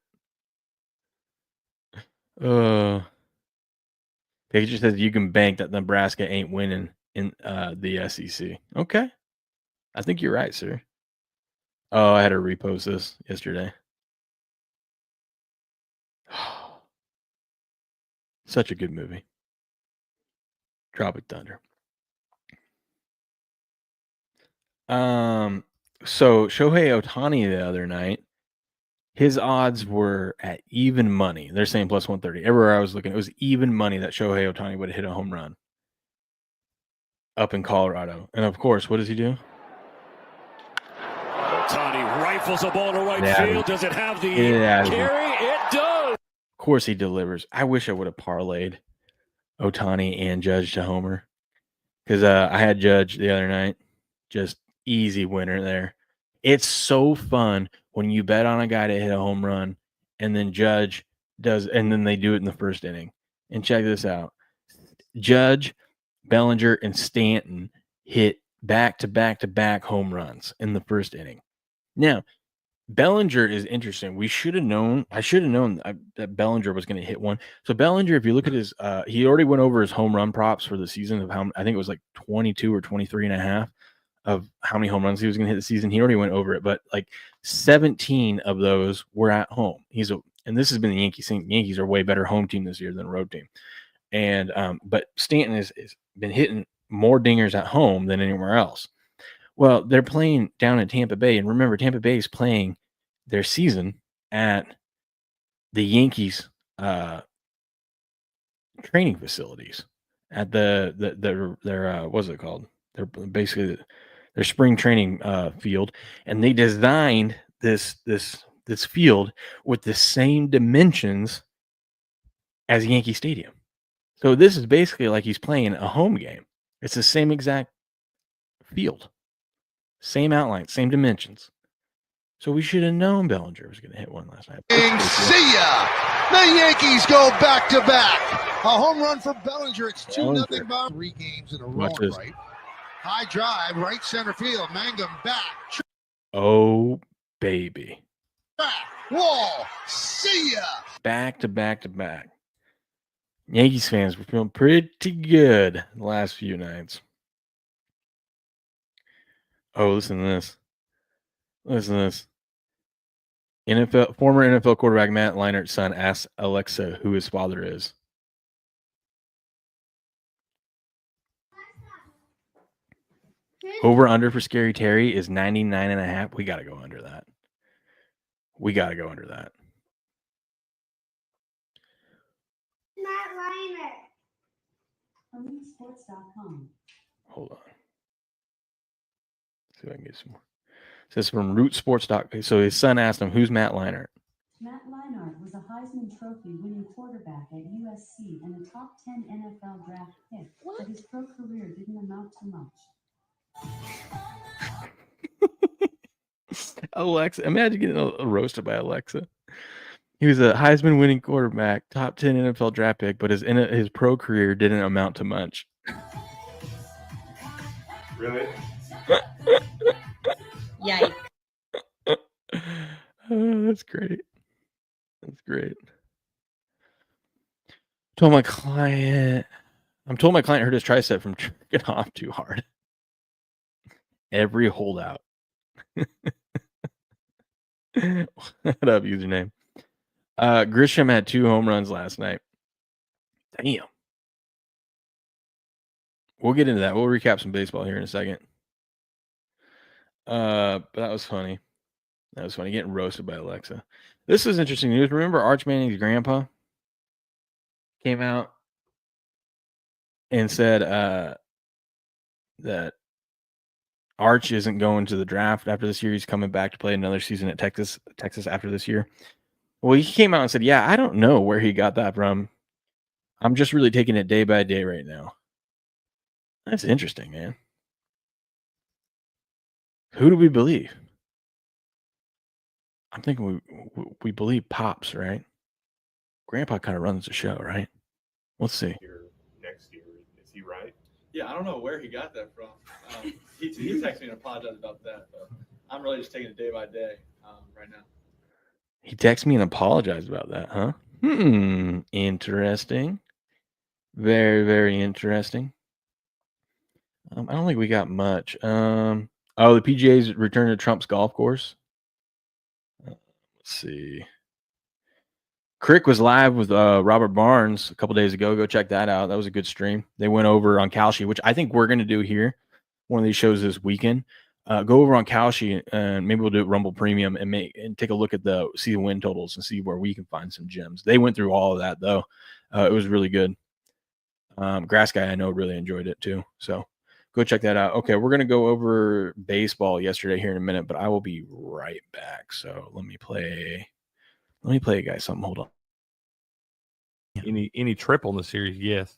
Speaker 1: Picture says you can bank that Nebraska ain't winning in the SEC. Okay. I think you're right, sir. Oh, I had to repost this yesterday. Such a good movie. Tropic Thunder. So Shohei Ohtani the other night, his odds were at even money. They're saying plus 130. Everywhere I was looking, it was even money that Shohei Ohtani would hit a home run up in Colorado. And of course, what does he do?
Speaker 6: Ohtani rifles a ball to right field. Does it have the carry? It does.
Speaker 1: Of course he delivers. I wish I would have parlayed Ohtani and Judge to homer. Because I had Judge the other night. Just easy winner there. It's so fun when you bet on a guy to hit a home run and then Judge does, and then they do it in the first inning. And check this out. Judge, Bellinger, and Stanton hit back-to-back-to-back home runs in the first inning. Now, Bellinger is interesting. I should have known that Bellinger was going to hit one. So Bellinger, if you look at his, he already went over his home run props for the season of how, I think it was like 22 or 23 and a half of how many home runs he was going to hit the season. He already went over it, but like 17 of those were at home. And this has been the Yankees thing. Yankees are a way better home team this year than a road team. And, but Stanton has been hitting more dingers at home than anywhere else. Well, they're playing down in Tampa Bay, and remember, Tampa Bay is playing their season at the Yankees training facilities at their what's it called? They're basically their spring training field, and they designed this field with the same dimensions as Yankee Stadium. So this is basically like he's playing a home game. It's the same exact field. Same outline, same dimensions. So we should have known Bellinger was going to hit one last night.
Speaker 7: See ya! The Yankees go back-to-back. A home run for Bellinger. It's 2-0 by 3 games in a row, right? High drive, right center field. Mangum back.
Speaker 1: Oh, baby.
Speaker 7: Back. Wall. See ya!
Speaker 1: Back-to-back-to-back. Yankees fans were feeling pretty good the last few nights. Oh, listen to this. Listen to this. Former NFL quarterback Matt Leinert's son asks Alexa who his father is. Over under for Scary Terry is 99.5. We got to go under that.
Speaker 8: Matt Leiner.
Speaker 9: Sports.com.
Speaker 1: Hold on. See if I can get some more. It says from rootsports.com. So his son asked him, who's Matt Leinart?
Speaker 9: Matt Leinart was a Heisman Trophy winning quarterback at USC and a top 10 NFL draft pick, but his pro career didn't amount to much.
Speaker 1: Alexa, imagine getting roasted by Alexa. He was a Heisman winning quarterback, top 10 NFL draft pick, but his pro career didn't amount to much.
Speaker 5: Really?
Speaker 10: Yikes.
Speaker 1: Oh, that's great. That's great. I'm told my client hurt his tricep from jerking off too hard. Every holdout. What up, username? Grisham had 2 home runs last night. Damn. We'll get into that. We'll recap some baseball here in a second. But that was funny. That was funny, getting roasted by Alexa. This is interesting news. Remember Arch Manning's grandpa came out and said that Arch isn't going to the draft after this year. He's coming back to play another season at Texas after this year. Well, he came out and said, yeah, I don't know where he got that from. I'm just really taking it day by day right now. That's interesting, man. Who do we believe? I'm thinking we believe Pops, right? Grandpa kind of runs the show, right? Let's see.
Speaker 11: Next year, is he right?
Speaker 12: Yeah, I don't know where he got that from. He texted me and apologized about that. But I'm really just taking it day by day right now.
Speaker 1: He texted me and apologized about that, huh? Interesting. Very, very interesting. I don't think we got much. The PGA's returned to Trump's golf course. Let's see. Crick was live with Robert Barnes a couple days ago. Go check that out. That was a good stream. They went over on Kalshi, which I think we're going to do here. One of these shows this weekend. Go over on Kalshi and maybe we'll do it Rumble Premium and take a look at see the win totals and see where we can find some gems. They went through all of that though. It was really good. Grass Guy I know really enjoyed it too. So go check that out. Okay, we're gonna go over baseball yesterday here in a minute, but I will be right back. So let me play you guys something. Hold on.
Speaker 11: Any triple in the series? Yes.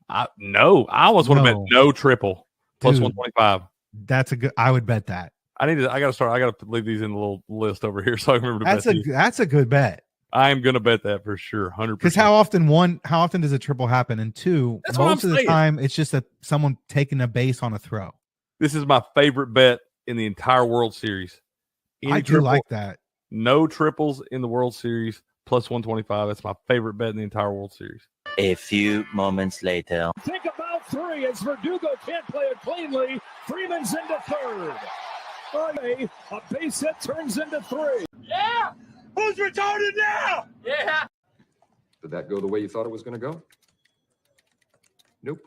Speaker 11: I almost want to bet no triple plus 125.
Speaker 13: That's a good. I would bet that.
Speaker 11: I got to leave these in the little list over here so I can remember to bet these.
Speaker 13: That's a good bet.
Speaker 11: I am going to bet that for sure, 100%.
Speaker 13: Because how often does a triple happen? And 2, most of the time it's just someone taking a base on a throw.
Speaker 11: This is my favorite bet in the entire World Series.
Speaker 13: I do like that.
Speaker 11: No triples in the World Series plus 125. That's my favorite bet in the entire World Series.
Speaker 14: A few moments later.
Speaker 6: Think about 3 as Verdugo can't play it cleanly. Freeman's into third. A base hit turns into 3.
Speaker 15: Yeah!
Speaker 6: Who's retarded now?
Speaker 15: Yeah!
Speaker 16: Did that go the way you thought it was going to go? Nope.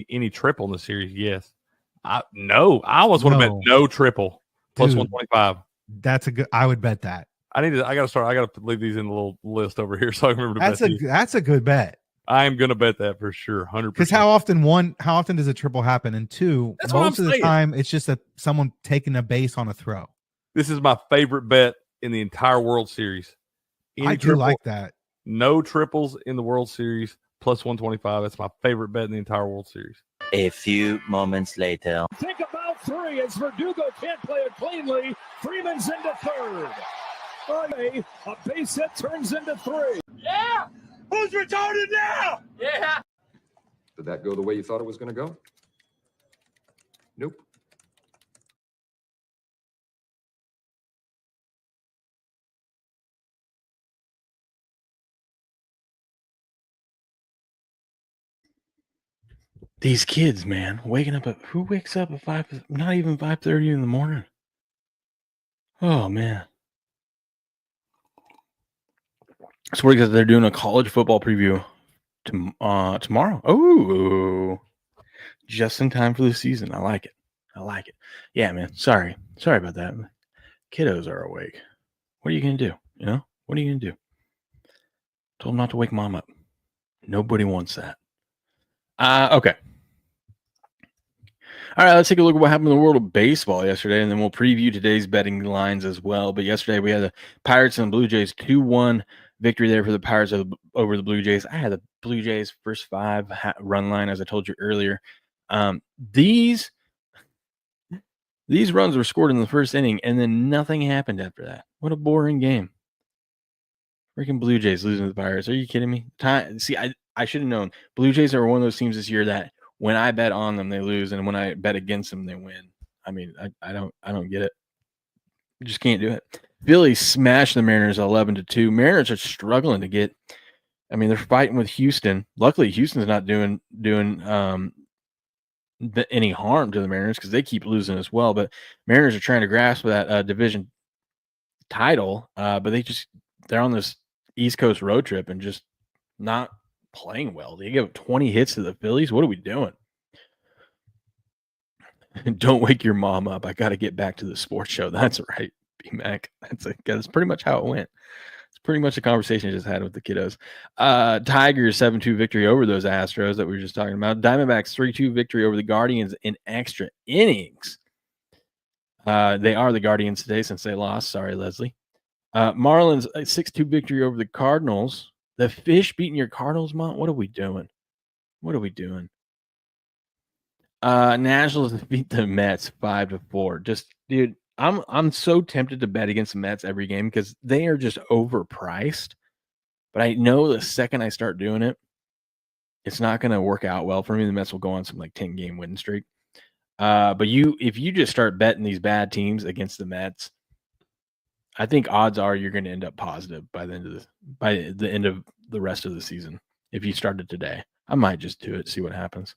Speaker 11: Any triple in the series? Yes. I almost want to bet no triple plus 125.
Speaker 13: That's a good. I would bet that.
Speaker 11: I got to leave these in the little list over here so I can remember to bet these.
Speaker 13: That's a good bet.
Speaker 11: I am gonna bet that for sure, 100%.
Speaker 13: Because how often does a triple happen? And two,
Speaker 11: That's what
Speaker 13: most
Speaker 11: I'm
Speaker 13: of the
Speaker 11: saying.
Speaker 13: time it's just someone taking a base on a throw.
Speaker 11: This is my favorite bet in the entire World Series.
Speaker 13: I do like that.
Speaker 11: No triples in the World Series, plus 125. That's my favorite bet in the entire World Series.
Speaker 14: A few moments later.
Speaker 6: Think about 3 as Verdugo can't play it cleanly. Freeman's into third. Okay, a base hit turns into 3.
Speaker 10: Yeah! Who's retarded now? Yeah!
Speaker 16: Did that go the way you thought it was going to go? Nope.
Speaker 1: These kids, man, waking up who wakes up at 5? Not even 5:30 in the morning. Oh man. So because they're doing a college football preview tomorrow. Oh, just in time for the season. I like it. Yeah, man. Sorry about that. Kiddos are awake. What are you gonna do? You know, what are you gonna do? Told them not to wake mom up. Nobody wants that. Okay. All right, let's take a look at what happened in the world of baseball yesterday, and then we'll preview today's betting lines as well. But yesterday we had the Pirates and Blue Jays 2-1 victory there for the Pirates over the Blue Jays. I had the Blue Jays first 5 run line, as I told you earlier. These runs were scored in the first inning, and then nothing happened after that. What a boring game. Freaking Blue Jays losing to the Pirates. Are you kidding me? See, I should have known. Blue Jays are one of those teams this year that when I bet on them, they lose, and when I bet against them, they win. I mean, I don't get it. You just can't do it. Phillies smashed the Mariners 11-2. Mariners are struggling to get. I mean, they're fighting with Houston. Luckily, Houston's not doing any harm to the Mariners because they keep losing as well. But Mariners are trying to grasp that division title, but they're on this East Coast road trip and just not playing well. They give 20 hits to the Phillies. What are we doing? Don't wake your mom up. I got to get back to the sports show. That's right, B-Mac. That's pretty much how it went. It's pretty much a conversation I just had with the kiddos. Tigers 7-2 victory over those Astros that we were just talking about. Diamondbacks 3-2 victory over the Guardians in extra innings. They are the Guardians today since they lost. Sorry, Leslie. Marlins 6-2 victory over the Cardinals. The Fish beating your Cardinals, Mont? What are we doing? Nationals beat the Mets 5-4. Just, dude, I'm so tempted to bet against the Mets every game because they are just overpriced. But I know the second I start doing it, it's not going to work out well for me. The Mets will go on some like 10-game winning streak. But if you just start betting these bad teams against the Mets, I think odds are you're going to end up positive by the end of the rest of the season. If you started today, I might just do it, see what happens.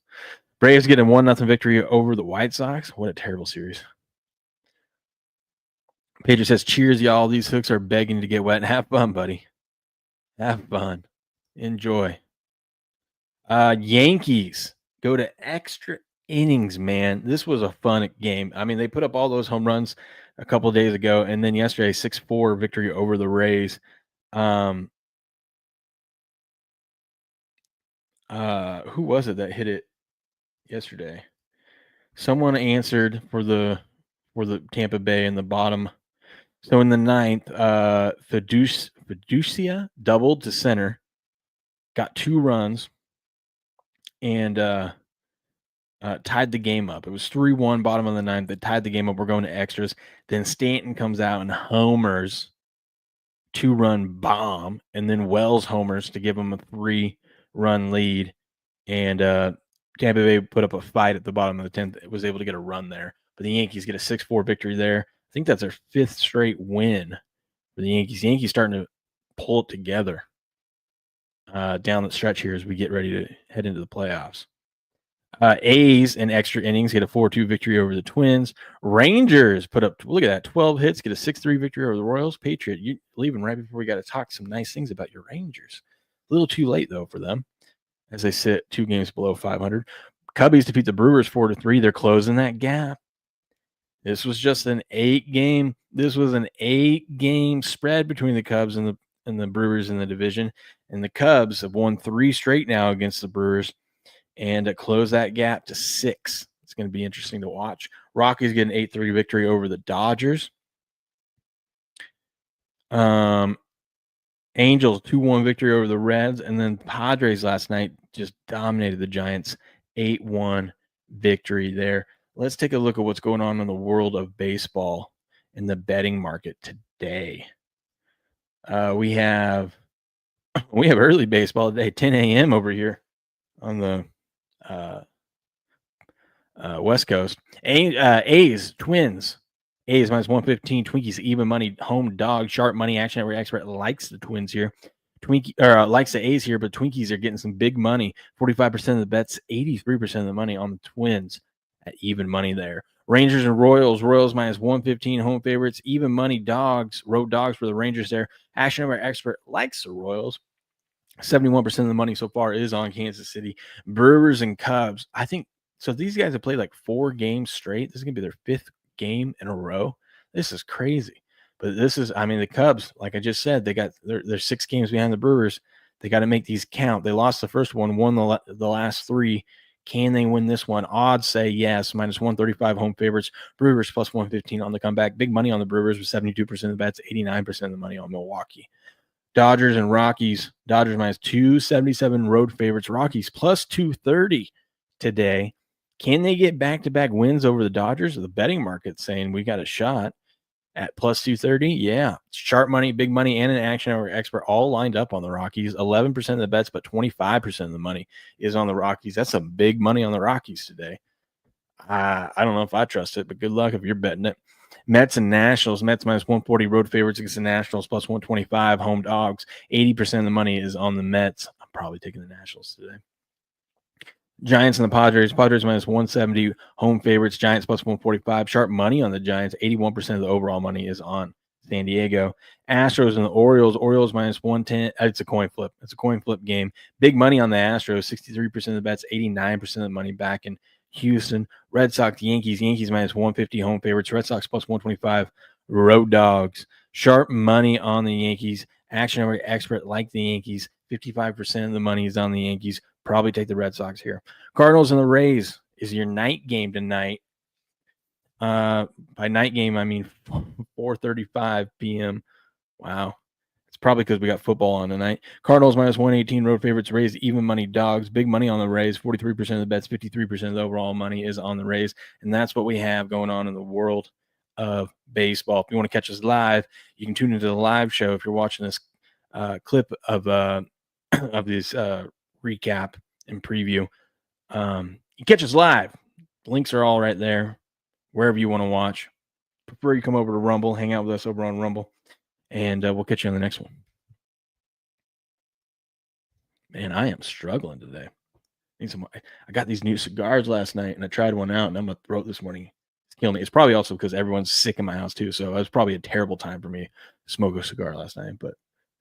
Speaker 1: Braves getting 1-0 victory over the White Sox. What a terrible series. Pedro says, "Cheers, y'all. These hooks are begging to get wet. Have fun, buddy. Have fun. Enjoy." Yankees go to extra innings, man. This was a fun game. I mean, they put up all those home runs a couple of days ago, and then yesterday 6-4 victory over the Rays. Who was it that hit it yesterday? Someone answered for the Tampa Bay in the bottom. So in the ninth, Fiducia doubled to center, got 2 runs, and tied the game up. It was 3-1 bottom of the ninth. They tied the game up. We're going to extras. Then Stanton comes out and homers, 2-run bomb, and then Wells homers to give them a 3-run lead. And Tampa Bay put up a fight at the bottom of the 10th. It was able to get a run there. But the Yankees get a 6-4 victory there. I think that's their 5th straight win for the Yankees. The Yankees starting to pull it together down the stretch here as we get ready to head into the playoffs. A's in extra innings get a 4-2 victory over the Twins. Rangers put up, look at that, 12 hits, get a 6-3 victory over the Royals. Patriot, you leaving right before we got to talk some nice things about your Rangers. A little too late, though, for them as they sit 2 games below 500. Cubbies defeat the Brewers 4-3. They're closing that gap. This was just an 8-game spread between the Cubs and the Brewers in the division. And the Cubs have won 3 straight now against the Brewers and close that gap to 6. It's going to be interesting to watch. Rockies get an 8-3 victory over the Dodgers. Angels 2-1 victory over the Reds, and then Padres last night just dominated the Giants, 8-1 victory there. Let's take a look at what's going on in the world of baseball in the betting market today. We have early baseball today, 10 a.m. over here on the West Coast. A's, Twins. A's minus 115, Twinkies even money, home dog, sharp money. Action Network expert likes the Twins here. Likes the A's here, but Twinkies are getting some big money. 45% of the bets, 83% of the money on the Twins at even money there. Rangers and Royals. Royals minus 115, home favorites. Even money dogs, road dogs for the Rangers there. Action Network expert likes the Royals. 71% of the money so far is on Kansas City. Brewers and Cubs. I think so. These guys have played like 4 games straight. This is going to be their 5th game in a row. This is crazy. But the Cubs, like I just said, they're 6 games behind the Brewers. They got to make these count. They lost the first one, won the last 3. Can they win this one? Odds say yes. Minus 135 home favorites. Brewers plus 115 on the comeback. Big money on the Brewers with 72% of the bets, 89% of the money on Milwaukee. Dodgers and Rockies. Dodgers minus 277 road favorites. Rockies plus 230 today. Can they get back-to-back wins over the Dodgers? The betting market saying we got a shot at plus 230. Yeah. Sharp money, big money, and an Action Network expert all lined up on the Rockies. 11% of the bets, but 25% of the money is on the Rockies. That's some big money on the Rockies today. I don't know if I trust it, but good luck if you're betting it. Mets and Nationals. Mets minus 140 road favorites against the Nationals plus 125 home dogs. 80% of the money is on the Mets. I'm probably taking the Nationals today. Giants and the Padres. Padres minus 170 home favorites. Giants plus 145. Sharp money on the Giants. 81% of the overall money is on San Diego. Astros and the Orioles. Orioles minus 110. It's a coin flip. It's a coin flip game. Big money on the Astros. 63% of the bets. 89% of the money back in Houston. Red Sox, Yankees. Yankees minus 150 home favorites. Red Sox plus 125 road dogs. Sharp money on the Yankees. Action Network expert like the Yankees. 55% of the money is on the Yankees. Probably take the Red Sox here. Cardinals and the Rays is your night game tonight. By night game, I mean 4:35 p.m. Wow. It's probably because we got football on tonight. Cardinals minus 118 road favorites. Rays even money dogs. Big money on the Rays. 43% of the bets. 53% of the overall money is on the Rays. And that's what we have going on in the world of baseball. If you want to catch us live, you can tune into the live show. If you're watching this clip of this recap and preview, you catch us live. The links are all right there wherever you want to watch. Prefer you come over to Rumble, hang out with us over on Rumble, and we'll catch you on the next one. Man, I am struggling today. I got these new cigars last night, and I tried one out, and I'm gonna throw it this morning. It's killing me. It's probably also because everyone's sick in my house too, so it was probably a terrible time for me to smoke a cigar last night, but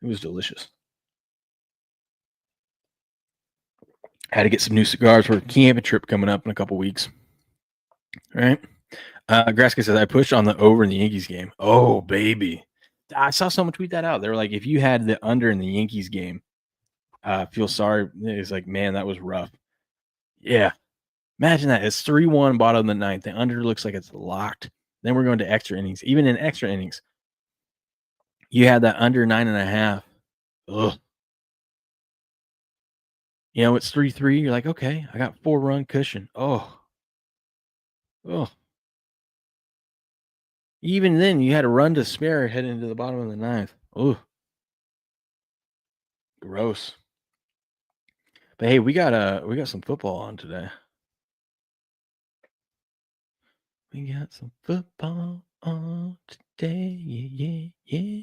Speaker 1: it was delicious. Had to get some new cigars for a camping trip coming up in a couple weeks. All right. Graska says, I pushed on the over in the Yankees game. Oh, baby. I saw someone tweet that out. They were like, if you had the under in the Yankees game, feel sorry. It's like, man, that was rough. Yeah. Imagine that. It's 3-1 bottom of the ninth. The under looks like it's locked. Then we're going to extra innings. Even in extra innings, you had that under 9.5. Ugh. You know, it's 3-3. You're like, okay, I got 4-run cushion. Oh. Even then, you had a run to spare heading into the bottom of the ninth. Oh. Gross. But hey, we got some football on today. We got some football on today. Yeah.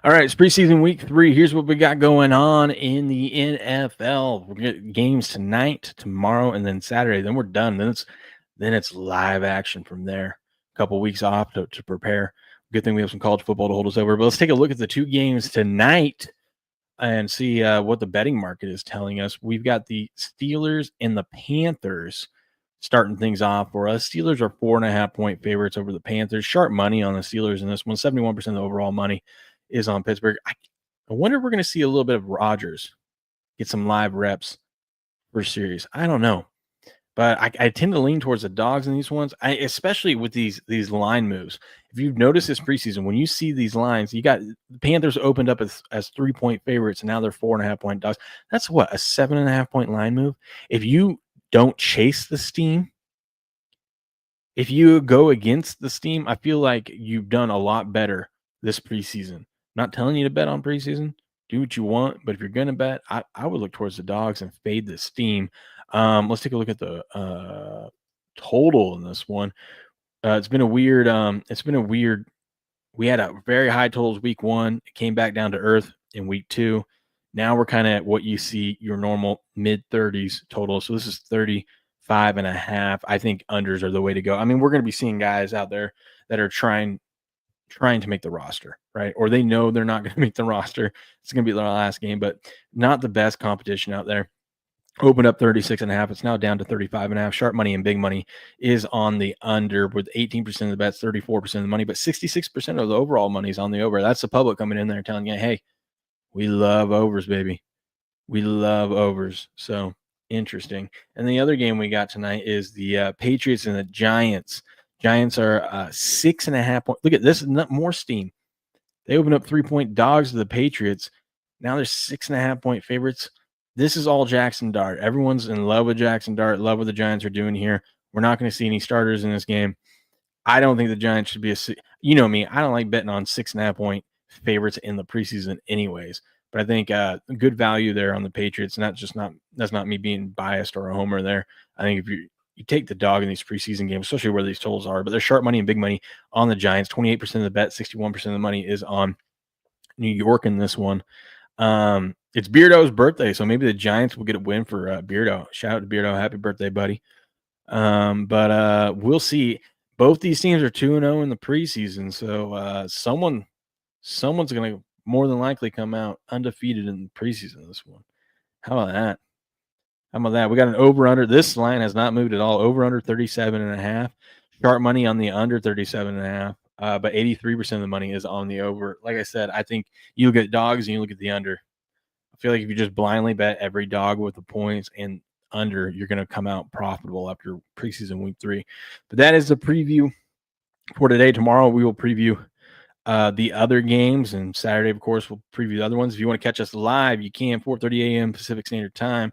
Speaker 1: All right, it's preseason week 3. Here's what we got going on in the NFL. We're getting games tonight, tomorrow, and then Saturday. Then we're done. Then it's live action from there. A couple weeks off to prepare. Good thing we have some college football to hold us over. But let's take a look at the 2 games tonight and see what the betting market is telling us. We've got the Steelers and the Panthers. starting things off for us. Steelers are 4.5-point favorites over the Panthers. Sharp money on the Steelers in this one. 71% of the overall money is on Pittsburgh. I wonder if we're going to see a little bit of Rodgers get some live reps for series. I don't know. But I tend to lean towards the dogs in these ones, especially with these line moves. If you've noticed this preseason, when you see these lines, you got the Panthers opened up as 3-point favorites, and now they're 4.5-point dogs. That's what, a 7.5-point line move? If you don't chase the steam, if you go against the steam, I feel like you've done a lot better this preseason. I'm not telling you to bet on preseason. Do what you want, but if you're going to bet, I would look towards the dogs and fade the steam. Let's take a look at the total in this one. It's been a weird. We had a very high totals week 1. It came back down to earth in week 2. Now we're kind of at what you see your normal mid-30s total. So this is 35.5. I think unders are the way to go. I mean, we're going to be seeing guys out there that are trying to make the roster, right? Or they know they're not going to make the roster. It's going to be their last game, but not the best competition out there. Opened up 36.5. It's now down to 35.5. Sharp money and big money is on the under with 18% of the bets, 34% of the money, but 66% of the overall money is on the over. That's the public coming in there telling you, hey, we love overs, baby. We love overs. So interesting. And the other game we got tonight is the Patriots and the Giants. Giants are 6.5 point. Look at this, more steam. They opened up 3-point dogs to the Patriots. Now they're 6.5-point favorites. This is all Jackson Dart. Everyone's in love with Jackson Dart, love what the Giants are doing here. We're not going to see any starters in this game. I don't think the Giants should be you know me, I don't like betting on 6.5-point favorites in the preseason anyways. But I think good value there on the Patriots. And that's not me being biased or a homer there. I think if you take the dog in these preseason games, especially where these totals are, but there's sharp money and big money on the Giants. 28% of the bet, 61% of the money is on New York in this one. It's Beardo's birthday, so maybe the Giants will get a win for Beardo. Shout out to Beardo. Happy birthday, buddy. But we'll see. Both these teams are 2-0 in the preseason, so someone's going to more than likely come out undefeated in the preseason this one. How about that? We got an over-under. This line has not moved at all. Over-under 37.5. Sharp money on the under 37.5. But 83% of the money is on the over. Like I said, I think you look at dogs and you look at the under. I feel like if you just blindly bet every dog with the points and under, you're going to come out profitable after preseason week 3. But that is the preview for today. Tomorrow we will preview the other games, and Saturday, of course, we'll preview the other ones. If you want to catch us live, you can. 4:30 a.m. Pacific Standard Time.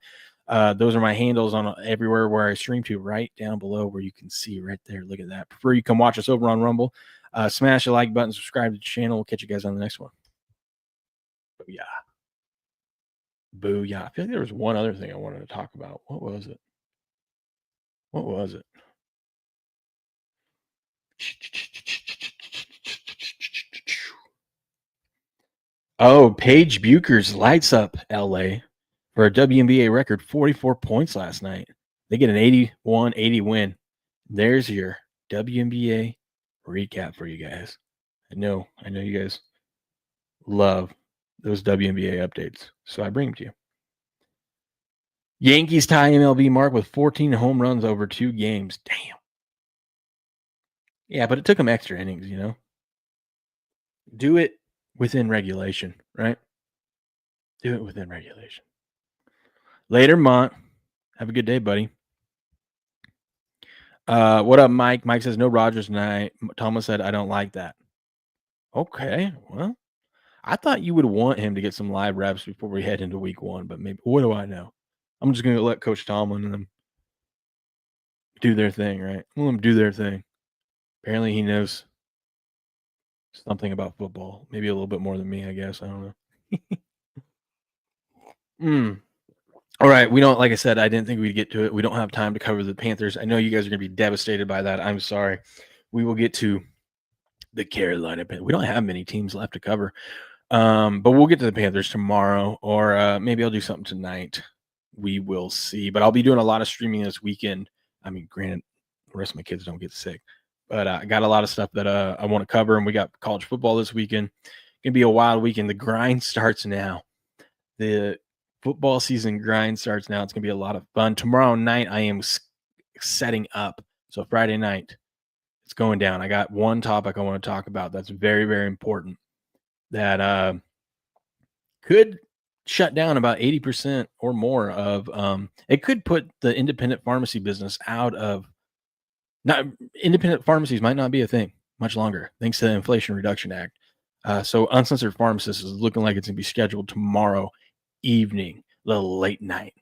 Speaker 1: Those are my handles on everywhere where I stream to, right down below where you can see right there. Look at that. Prefer you come watch us over on Rumble. Smash the like button, subscribe to the channel. We'll catch you guys on the next one. Booyah. Booyah. I feel like there was one other thing I wanted to talk about. What was it? Oh, Paige Buchers lights up LA for a WNBA record 44 points last night. They get an 81-80 win. There's your WNBA recap for you guys. I know you guys love those WNBA updates, so I bring them to you. Yankees tie MLB mark with 14 home runs over 2 games. Damn. Yeah, but it took them extra innings, you know. Do it within regulation, right? Do it within regulation. Later, Mont. Have a good day, buddy. What up, Mike? Mike says no Rodgers tonight. Thomas said I don't like that. Okay, well, I thought you would want him to get some live reps before we head into week 1, but maybe what do I know? I'm just going to let Coach Tomlin and them do their thing, right? Let them do their thing. Apparently he knows something about football. Maybe a little bit more than me, I guess. I don't know. All right. We don't, like I said, I didn't think we'd get to it. We don't have time to cover the Panthers. I know you guys are going to be devastated by that. I'm sorry. We will get to the Carolina Panthers. We don't have many teams left to cover. But we'll get to the Panthers tomorrow, or maybe I'll do something tonight. We will see. But I'll be doing a lot of streaming this weekend. I mean, granted, the rest of my kids don't get sick. But I got a lot of stuff that I want to cover, and we got college football this weekend. It's going to be a wild weekend. The grind starts now. The football season grind starts now. It's going to be a lot of fun. Tomorrow night, I am like setting up. So Friday night, it's going down. I got one topic I want to talk about that's very, very important that could shut down about 80% or more of it could put the independent pharmacy business out of not independent pharmacies might not be a thing much longer thanks to the Inflation Reduction Act. So Uncensored Pharmacist is looking like it's going to be scheduled tomorrow evening, little late night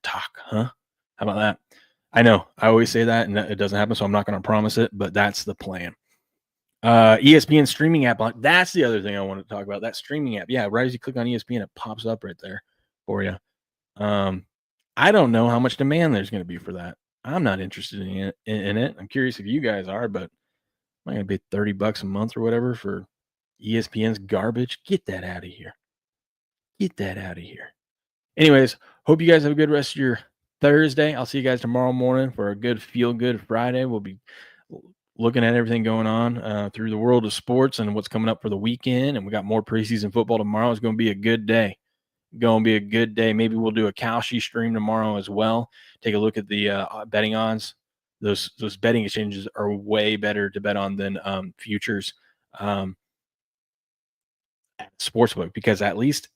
Speaker 1: talk, huh? How about that? I know I always say that and it doesn't happen, so I'm not going to promise it, but that's the plan. ESPN streaming app. That's the other thing I want to talk about. That streaming app. Yeah, right as you click on ESPN, it pops up right there for you. I don't know how much demand there's going to be for that. I'm not interested in it. I'm curious if you guys are, but I'm going to pay $30 a month or whatever for ESPN's garbage. Get that out of here. Get that out of here. Anyways, hope you guys have a good rest of your Thursday. I'll see you guys tomorrow morning for a good feel-good Friday. We'll be looking at everything going on through the world of sports and what's coming up for the weekend. And we got more preseason football tomorrow. It's going to be a good day. Maybe we'll do a Kalshi stream tomorrow as well. Take a look at the betting odds. Those betting exchanges are way better to bet on than futures at sportsbook, because at least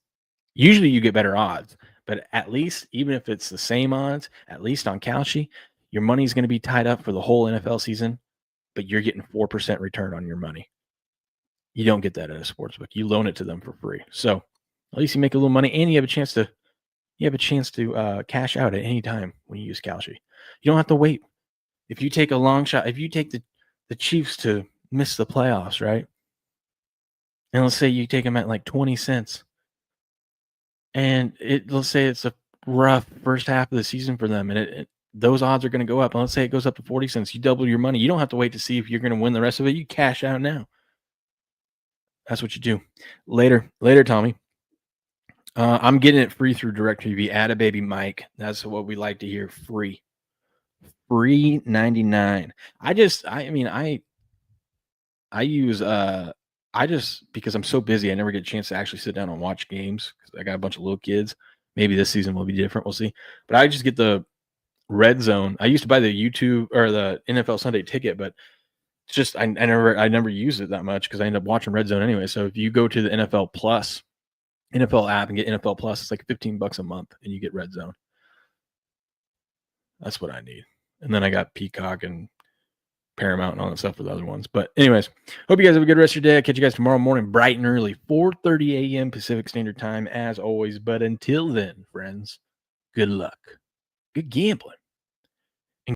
Speaker 1: usually you get better odds, but at least even if it's the same odds, at least on Kalshi, your money's going to be tied up for the whole NFL season, but you're getting 4% return on your money. You don't get that at a sportsbook. You loan it to them for free. So at least you make a little money, and you have a chance to cash out at any time when you use Kalshi. You don't have to wait. If you take a long shot, if you take the Chiefs to miss the playoffs, right? And let's say you take them at like 20 cents. And let's say it's a rough first half of the season for them, and those odds are going to go up. And let's say it goes up to 40 cents. You double your money. You don't have to wait to see if you're going to win the rest of it. You cash out now. That's what you do. Later, Tommy. I'm getting it free through DirecTV. Add a baby Mike. That's what we like to hear. Free $99. I just because I'm so busy, I never get a chance to actually sit down and watch games because I got a bunch of little kids. Maybe this season will be different. We'll see. But I just get the Red Zone. I used to buy the YouTube or the NFL Sunday ticket, but it's just I never use it that much because I end up watching Red Zone anyway. So if you go to the NFL app and get NFL Plus, it's like $15 a month, and you get Red Zone. That's what I need. And then I got Peacock and Paramount and all that stuff for the other ones. But anyways, hope you guys have a good rest of your day. I'll catch you guys tomorrow morning, bright and early, 4:30 a.m. Pacific Standard Time, as always. But until then, friends, good luck. Good gambling.